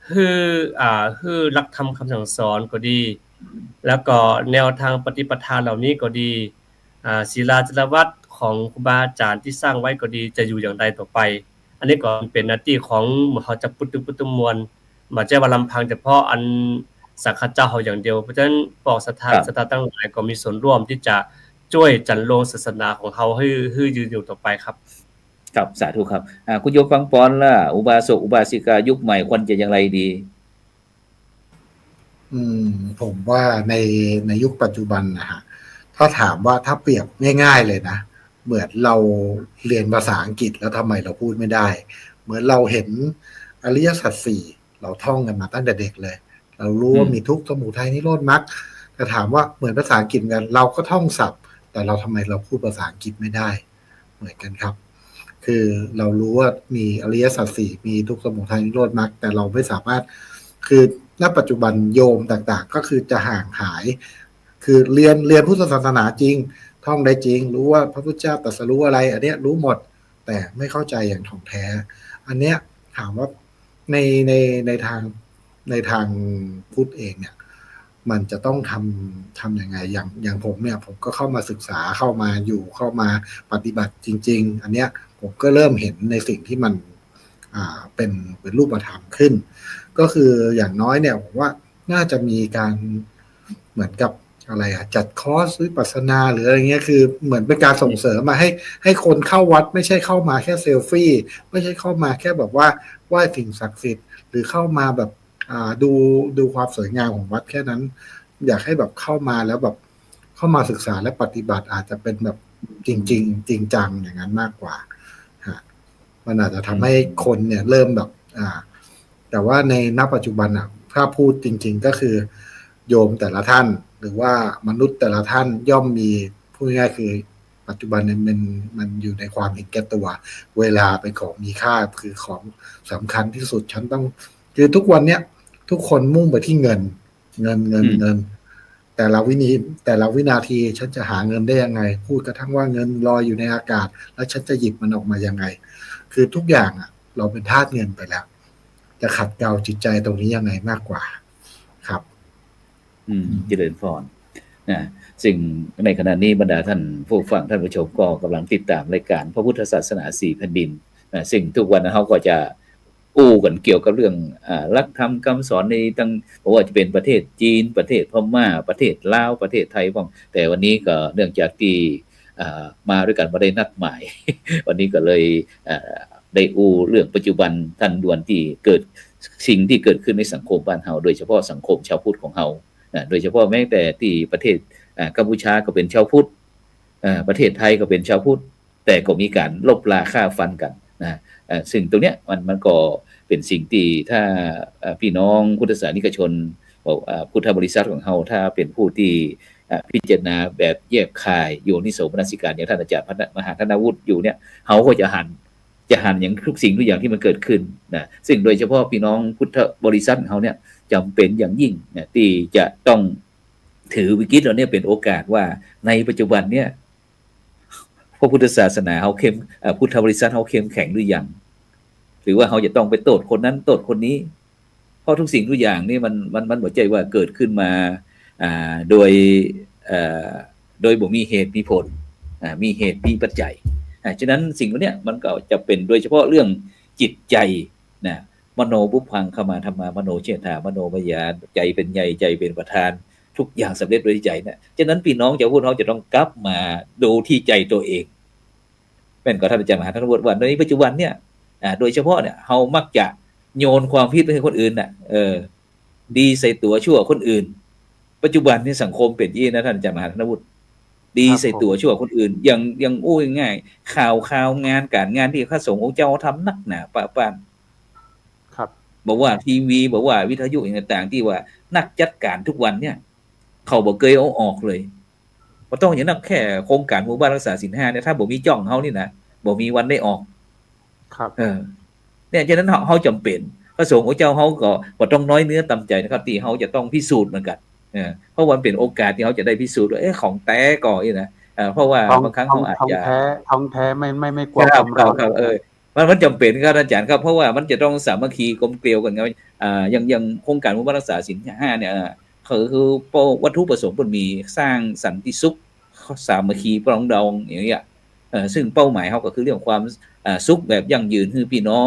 คือหลักธรรมคำสั่งสอนก็ดีแล้วก็แนวทางปฏิปทาเหล่านี้ก็ดีศีลาจารวัตรของครูบาอาจารย์ที่สร้างไว้ก็ดีจะอยู่อย่างไรต่อไปอันนี้ก็เป็นหน้าที่ของมหาจักรพุทธมวลบ่ใช่ว่าลำพังเฉพาะอันสังฆเจ้าเฮาอย่างเดียวเพราะฉะนั้นปอกศรัทธาตั้งหลายก็มีส่วนร่วมที่จะช่วยจันโลงศาสนาของเฮาให้ยืนอยู่ต่อไปครับครับสาธุครับคุณโยมฟังปอนล่ะอุบาสกอุบาสิกายุคใหม่ควรจะอย่างไรดีผมว่าในยุคปัจจุบันนะฮะถ้าถามว่าถ้าเปรียบง่ายๆเลยนะเหมือนเราเรียนภาษาอังกฤษแล้วทำไมเราพูดไม่ได้เหมือนเราเห็นอริยสัจสี่เราท่องกันมาตั้งแต่เด็กเลยเรารู้ว่ามีทุกข์สมุทัยนิโรธมรรคแต่ถามว่าเหมือนภาษาอังกฤษกันเราก็ท่องศัพท์แต่เราทำไมเราพูดภาษาอังกฤษไม่ได้เหมือนกันครับคือเรารู้ว่ามีอริยสัจสี่มีทุกข์สมุทัยนิโรธมรรคแต่เราไม่สามารถคือณปัจจุบันโยมต่างๆก็คือจะห่างหายคือเรียนพุทธศาสนาจริงท่องได้จริงรู้ว่าพระพุทธเจ้าตรัสรู้อะไรอันเนี้ยรู้หมดแต่ไม่เข้าใจอย่างถ่องแท้อันเนี้ยถามว่าในทางพุทธเองเนี่ยมันจะต้องทำยังไงอย่างผมเนี่ยผมก็เข้ามาศึกษาเข้ามาปฏิบัติจริงๆอันเนี้ยผมก็เริ่มเห็นในสิ่งที่มันเป็นรูปธรรมขึ้นก็คืออย่างน้อยเนี่ยผมว่าน่าจะมีการเหมือนกับอะไรจัดคอร์สวิปัสสนาหรืออะไรเงี้ยคือเหมือนเป็นการส่งเสริมมาให้คนเข้าวัดไม่ใช่เข้ามาแค่เซลฟี่ไม่ใช่เข้ามาแค่แบบว่าไหว้สิ่งศักดิ์สิทธิ์หรือเข้ามาแบบดูความสวยงามของวัดแค่นั้นอยากให้แบบเข้ามาแล้วแบบเข้ามาศึกษาและปฏิบัติอาจจะเป็นแบบจริงจังอย่างนั้นมากกว่ามันอาจจะทำให้คนเนี่ยเริ่มแบบแต่ว่าในณปัจจุบันถ้าพูดจริงๆก็คือโยมแต่ละท่าน หรือว่ามนุษย์แต่ละท่านย่อมมีพูดง่ายๆคือปัจจุบันเนี่ยมันอยู่ในความเห็นแก่ตัวเวลาเป็นของมีค่าคือของสำคัญที่สุดฉันต้องคือทุกวันเนี้ยทุกคนมุ่งไปที่เงินแต่ละวินาทีฉันจะหาเงินได้ยังไงพูดกระทั่งว่าเงินลอยอยู่ในอากาศแล้วฉันจะหยิบมันออกมายังไงคือทุกอย่างอ่ะเราเป็นทาสเงินไปแล้วจะขัดเกลาจิตใจตรงนี้ยังไงมากกว่าครับเจริญพรนะสิ่งในขณะนี้บรรดาท่านผู้ฟังท่านผู้ชมก็กำลังติดตามรายการพระพุทธศาสนา4แผ่นดินนะสิ่งทุกวันเขาก็จะอู้กันเกี่ยวกับเรื่องหลักธรรมคำสอนในตั้งบอกว่าจะเป็นประเทศจีนประเทศพม่าประเทศลาวประเทศไทยบ้างแต่วันนี้ก็เนื่องจากที่มาด้วยกันมาได้นัดหมาย วันนี้ก็เลยได้อู้เรื่องปัจจุบันทันด่วนที่เกิดสิ่งที่เกิดขึ้นในสังคมบ้านเฮาโดยเฉพาะสังคมชาวพุทธของเฮาโดยเฉพาะแม้แต่ที่ประเทศกัมพูชาก็เป็นชาวพุทธประเทศไทยก็เป็นชาวพุทธแต่ก็มีการลบราฆ่าฟันกันนะซึ่งตรงเนี้ยมันก็เป็นสิ่งที่ถ้าพี่น้องพุทธศาสนิกชนพุทธบริษัทของเฮาถ้าเป็นผู้ที่พิจารณาแบบแยบคายโยนิโสมนสิการอย่างท่านอาจารย์มหาธนวุฒิอยู่เนี่ยเฮาก็จะหันอย่างทุกสิ่งทุกอย่างที่มันเกิดขึ้นนะซึ่งโดยเฉพาะพี่น้องพุทธบริษัทของเฮาเนี่ยจำเป็นอย่างยิ่งนะที่จะต้องถือวิกฤตเราเนี่ยเป็นโอกาสว่าในปัจจุบันเนี่ยพระพุทธศาสนาเฮาเข้มพุทธบริษัทเฮาเข้มแข็งหรือยังหรือว่าเฮาจะต้องไปโทษคนนั้นโทษคนนี้เพราะทุกสิ่งทุกอย่างนี่มันบ่ใจว่าเกิดขึ้นมาโดยบ่มีเหตุมีผลมีเหตุมีปัจจัยฉะนั้นสิ่งพวกนี้มันก็จะเป็นโดยเฉพาะเรื่องจิตใจนะมโนบุพพังขมาธรรมามโนเชตามโนมยาใจเป็นใหญ่ใจเป็นประธานทุกอย่างสำเร็จโดยใจนะฉะนั้นพี่น้องชาวพุทธเขาจะต้องกลับมาดูที่ใจตัวเองเป็นก็ท่านอาจารย์มหาธนวุฒิว่าในปัจจุบันเนี่ยโดยเฉพาะเนี่ยเฮามักจะโยนความผิดไปให้คนอื่นน่ะดีใส่ตัวชั่วคนอื่นปัจจุบันนี่สังคมเป็นยี่นะท่านอาจารย์มหาธนวุฒิดีใส่ตัวชั่วคนอื่นยังอู้ง่ายข่าวงานการงานที่พระสงฆ์องค์เจ้าทำนักหนาปะปานครับบอกว่าทีวีบอกว่าวิทยุอย่างต่างๆที่ว่านักจัดการทุกวันเนี่ยเขาบ่เคยเอาออกเลยบ่ต้องอย่างนั้นแค่โครงการหมู่บ้านรักษาศีล5เนี่ยถ้าบ่มีจ้องเฮานี่นะบ่มีวันได้ออกครับเนี่ยฉะนั้นเฮาจำเป็นพระสงฆ์องค์เจ้าเฮาก็บ่ต้องน้อยเนื้อต่ำใจนะครับที่เฮาจะต้องพิสูจน์เหมือนกันเพราะวันเป็นโอกาสที่เขาจะได้พิสูจน์ว่าของแท้ก่อนี่นะเพราะว่าบางครั้งเขาอาจจะท้องแท้ไม่กลัวความร้อนมันจำเป็นครับอาจารย์ครับเพราะว่ามันจะต้องสามัคคีกลมเกลียวกันไงอย่างโครงการหมู่บ้านรักษาศีล5เนี่ยคือวัตถุประสงค์มันมีสร้างสันติสุขสามัคคีปรองดองอย่างเงี้ยซึ่งเป้าหมายเขาก็คือเรื่องความสุขแบบยั่งยืนคือพี่น้อ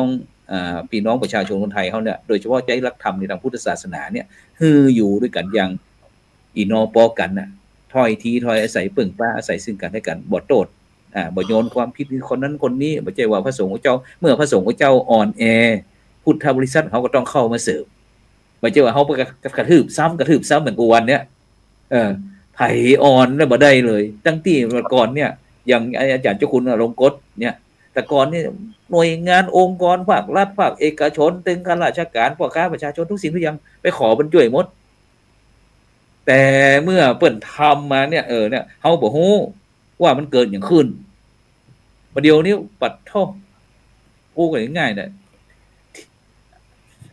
งประชาชนคนไทยเขาเนี่ยโดยเฉพาะใจรักธรรมในทางพุทธศาสนาเนี่ยคืออยู่ด้วยกันอย่างอีนอปอกันน่ะถ้อยทีถ้อยอาศัยปึ่งป้าอาศัยซึ่งกันและกันบ่โทษบ่โยนความผิดคนนั้นคนนี้บ่ใช่ว่าพระสงฆ์เจ้าเมื่อพระสงฆ์เจ้าอ่อนแอพุทธบริษัทเขาก็ต้องเข้ามาเสริมบ่ใช่ว่าเขากระทืบซ้ำเหมือนกูวันเนี้ยไผอ่อนแล้วบ่ได้เลยตั้งที่ก่อนเนี่ยอย่างอาจารย์เจ้าคุณอลงกฎเนี่ยแต่ก่อนนี่หน่วยงานองค์กรภาครัฐภาคเอกชนถึงข้าราชการพ่อค้าประชาชนทุกสิ่งทุกอย่างไปขอบรรจุหมดแต่เมื่อเปิ้นทำมาเนี่ยเนี่ยเฮาบ่ฮู้ว่ามันเกิดอย่างขึ้นประเดี๋ยวนี้ปัดท่อกูก็ง่ายๆน่ะ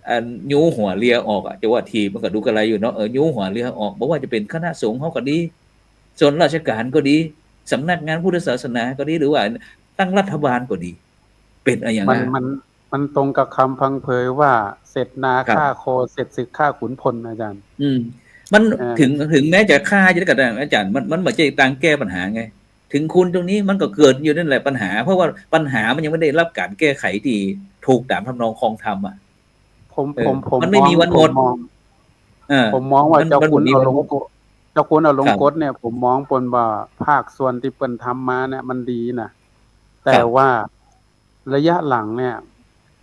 อันยูหัวเรือออกจะว่าทีมันก็ดูกระไรอยู่เนาะยูหัวเรือออกบ่ว่าจะเป็นคณะสงฆ์เฮาก็ดีส่วนราชการก็ดีสำนักงานพุทธศาสนาก็ดีหรือว่าตั้งรัฐบาลก็ดีเป็นอะไรอย่างนั้นมันตรงกับคำพังเพยว่าเสร็จนาฆ่าโคเสร็จศึกฆ่าขุนพลอาจารย์มันถึงแม้จะฆ่าจะได้ก็ตามอาจารย์มันบ่ใช่ต่างแก้ปัญหาไงถึงคุณตรงนี้มันก็เกิดอยู่นั่นแหละปัญหาเพราะว่าปัญหามันยังไม่ได้รับการแก้ไขที่ถูกตามทำนองครองธรรมอ่ะผมมันไม่มีวันหมดผมมองว่าเจ้าคุณเอาลงกฎเนี่ยผมมองปนว่าภาคส่วนที่เปิ้นทำมาเนี่ยมันดีนะแต่ว่าระยะหลังเนี่ย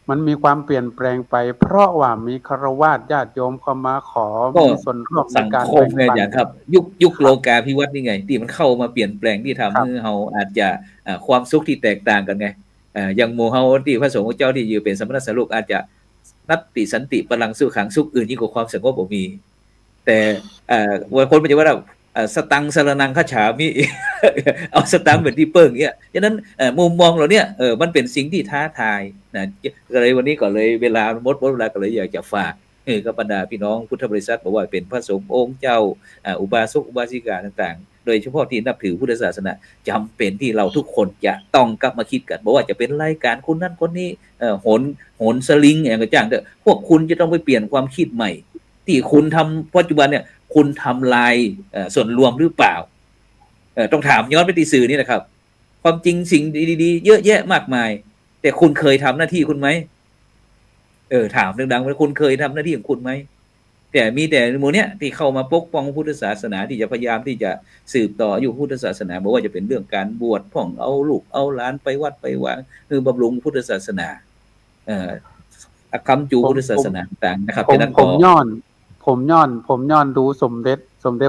มันมีความเปลี่ยนแปลงไปเพราะว่ามีฆราวาสญาติโยมเข้ามาขอมีส่วนร่วมในการสังคมไงอย่างครับยุคโลกาภิวัตน์นี่ไงที่มันเข้ามาเปลี่ยนแปลงที่ทำให้เฮาอาจจะความสุขที่แตกต่างกันไงอย่างหมู่เฮาที่พระสงฆ์เจ้าที่อยู่เป็นสมณสารูปอาจจะนัตติสันติพลังสุขังสุขอื่นยิ่งกว่าความสงบบ่มี แต่วันคนมันจะว่าสตังค์สรนังคฉามิ เอาสตังค์เป็นที่เปิ้งเนี่ยฉะนั้นมุมมองเราเนี่ยมันเป็นสิ่งที่ท้าทายนะก็เลยวันนี้ก็เลยเวลาหมดเวลาก็เลยอยากจะฝากกับบรรดาพี่น้องพุทธบริษัทบอกว่าเป็นพระสงฆ์องค์เจ้าอุบาสกอุบาสิกาต่างๆโดยเฉพาะที่นับถือพุทธศาสนาจำเป็นที่เราทุกคนจะต้องกลับมาคิดกันบอกว่าจะเป็นรายการคนนั้นคนนี้โหนสลิงอย่างกระจ่างเถอะพวกคุณจะต้องไปเปลี่ยนความคิดใหม่ที่คุณทำปัจจุบันเนี่ยคุณทำลายส่วนรวมหรือเปล่าต้องถามย้อนไปที่สื่อนี่นะครับความจริงสิ่งดีๆเยอะแยะมากมายแต่คุณเคยทำหน้าที่คุณไหมถามดังๆว่าคุณเคยทำหน้าที่ของคุณไหมแต่มีแต่หมู่เนี้ยที่เข้ามาปกป้องพุทธศาสนาที่จะพยายามที่จะสืบต่ออยู่พุทธศาสนาบอกว่าจะเป็นเรื่องการบวชพ่องเอาลูกเอาหลานไปวัดไปวางคือบำรุงพุทธศาสนาคำจูพุทธศาสนาต่างนะครับฉะนั้นผมย้อนดูสมเด็จ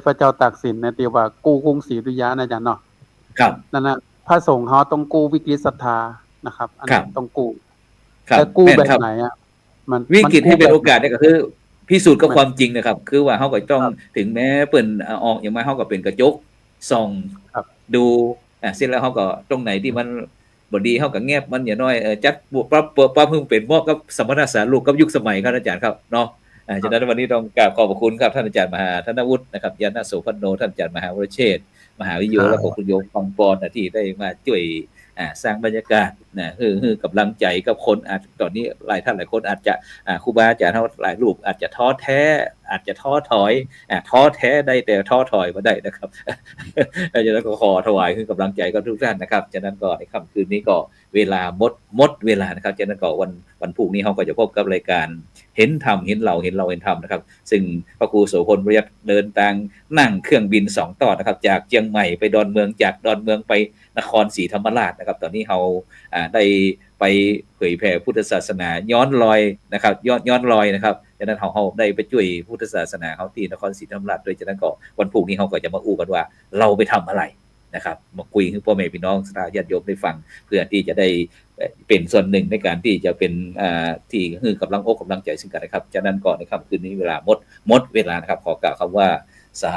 พระเจ้าตากสินนะที่ว่ากู้กรุงศรีอยุธยานะอาจารย์เนาะครับนั่นนะพระสงฆ์เขาต้องกู้วิกฤตศรัทธานะครับอันนี้ต้องกู้ แต่กู้แบบไหนอ่ะมันวิกฤตให้เป็นโอกาสได้ก็คือพิสูจน์กับความจริงนะครับคือว่าเขาก็ต้องถึงแม้เปิ่นออกอย่างมาเขาก็เป็นกระจกส่องดูเสร็จแล้วเขาก็ตรงไหนที่มันบ่ดีเขาก็แงบมันอย่างน้อยจัดปรับเพิ่งเป็นเหมาะกับสมณสารลูกกับยุคสมัยครับอาจารย์ครับเนาะฉะนั้นวันนี้ต้องกราบขอบพระคุณครับท่านอาจารย์มหาธนวุฒินะครับยานโสพโนท่านอาจารย์มหาวรเชษฐ์มหาวิโยและคุณโยมฟังปอนที่ได้มาช่วยสร้างบรรยากาศนะคือกำลังใจกับคนตอนนี้หลายท่านหลายคนอาจจะครูบาอาจารย์หลายรูปอาจจะท้อแท้อาจจะท้อถอยท้อแท้ได้แต่ท้อถอยมาได้นะครับฉะนั้นก็ขอถวายคือกำลังใจกับทุกท่านนะครับฉะนั้นก็ในค่ำคืนนี้ก็เวลาหมดเวลานะครับฉะนั้นก็วันพรุ่งนี้เราก็จะพบกับรายการเห็นธรรมเห็นเราเห็นธรรมนะครับซึ่งพระครูโสพลประยัติเดินทางนั่งเครื่องบิน2ต่อนะครับจากเชียงใหม่ไปดอนเมืองจากดอนเมืองไปนครศรีธรรมราชนะครับตอนนี้เราได้ไปเผยแผ่พุทธศาสนาย้อนรอยนะครับย้อนรอยนะครับฉะนั้นเราได้ไปช่วยพุทธศาสนาเขาที่นครศรีธรรมราชโดยฉะนั้นก็วันพรุ่งนี้เราก็จะมาอู้กันว่าเราไปทำอะไรนะครับมาคุยให้พ่อแม่พี่น้องสาญาติโยมได้ฟังเพื่อที่จะได้เป็นส่วนหนึ่งในการที่จะเป็นที่คือกำลังอกกำลังใจซึ่งกันนะครับฉะนั้นก่อนในค่ำคืนนี้เวลาหมดเวลานะครับขอกล่าวคำว่าสา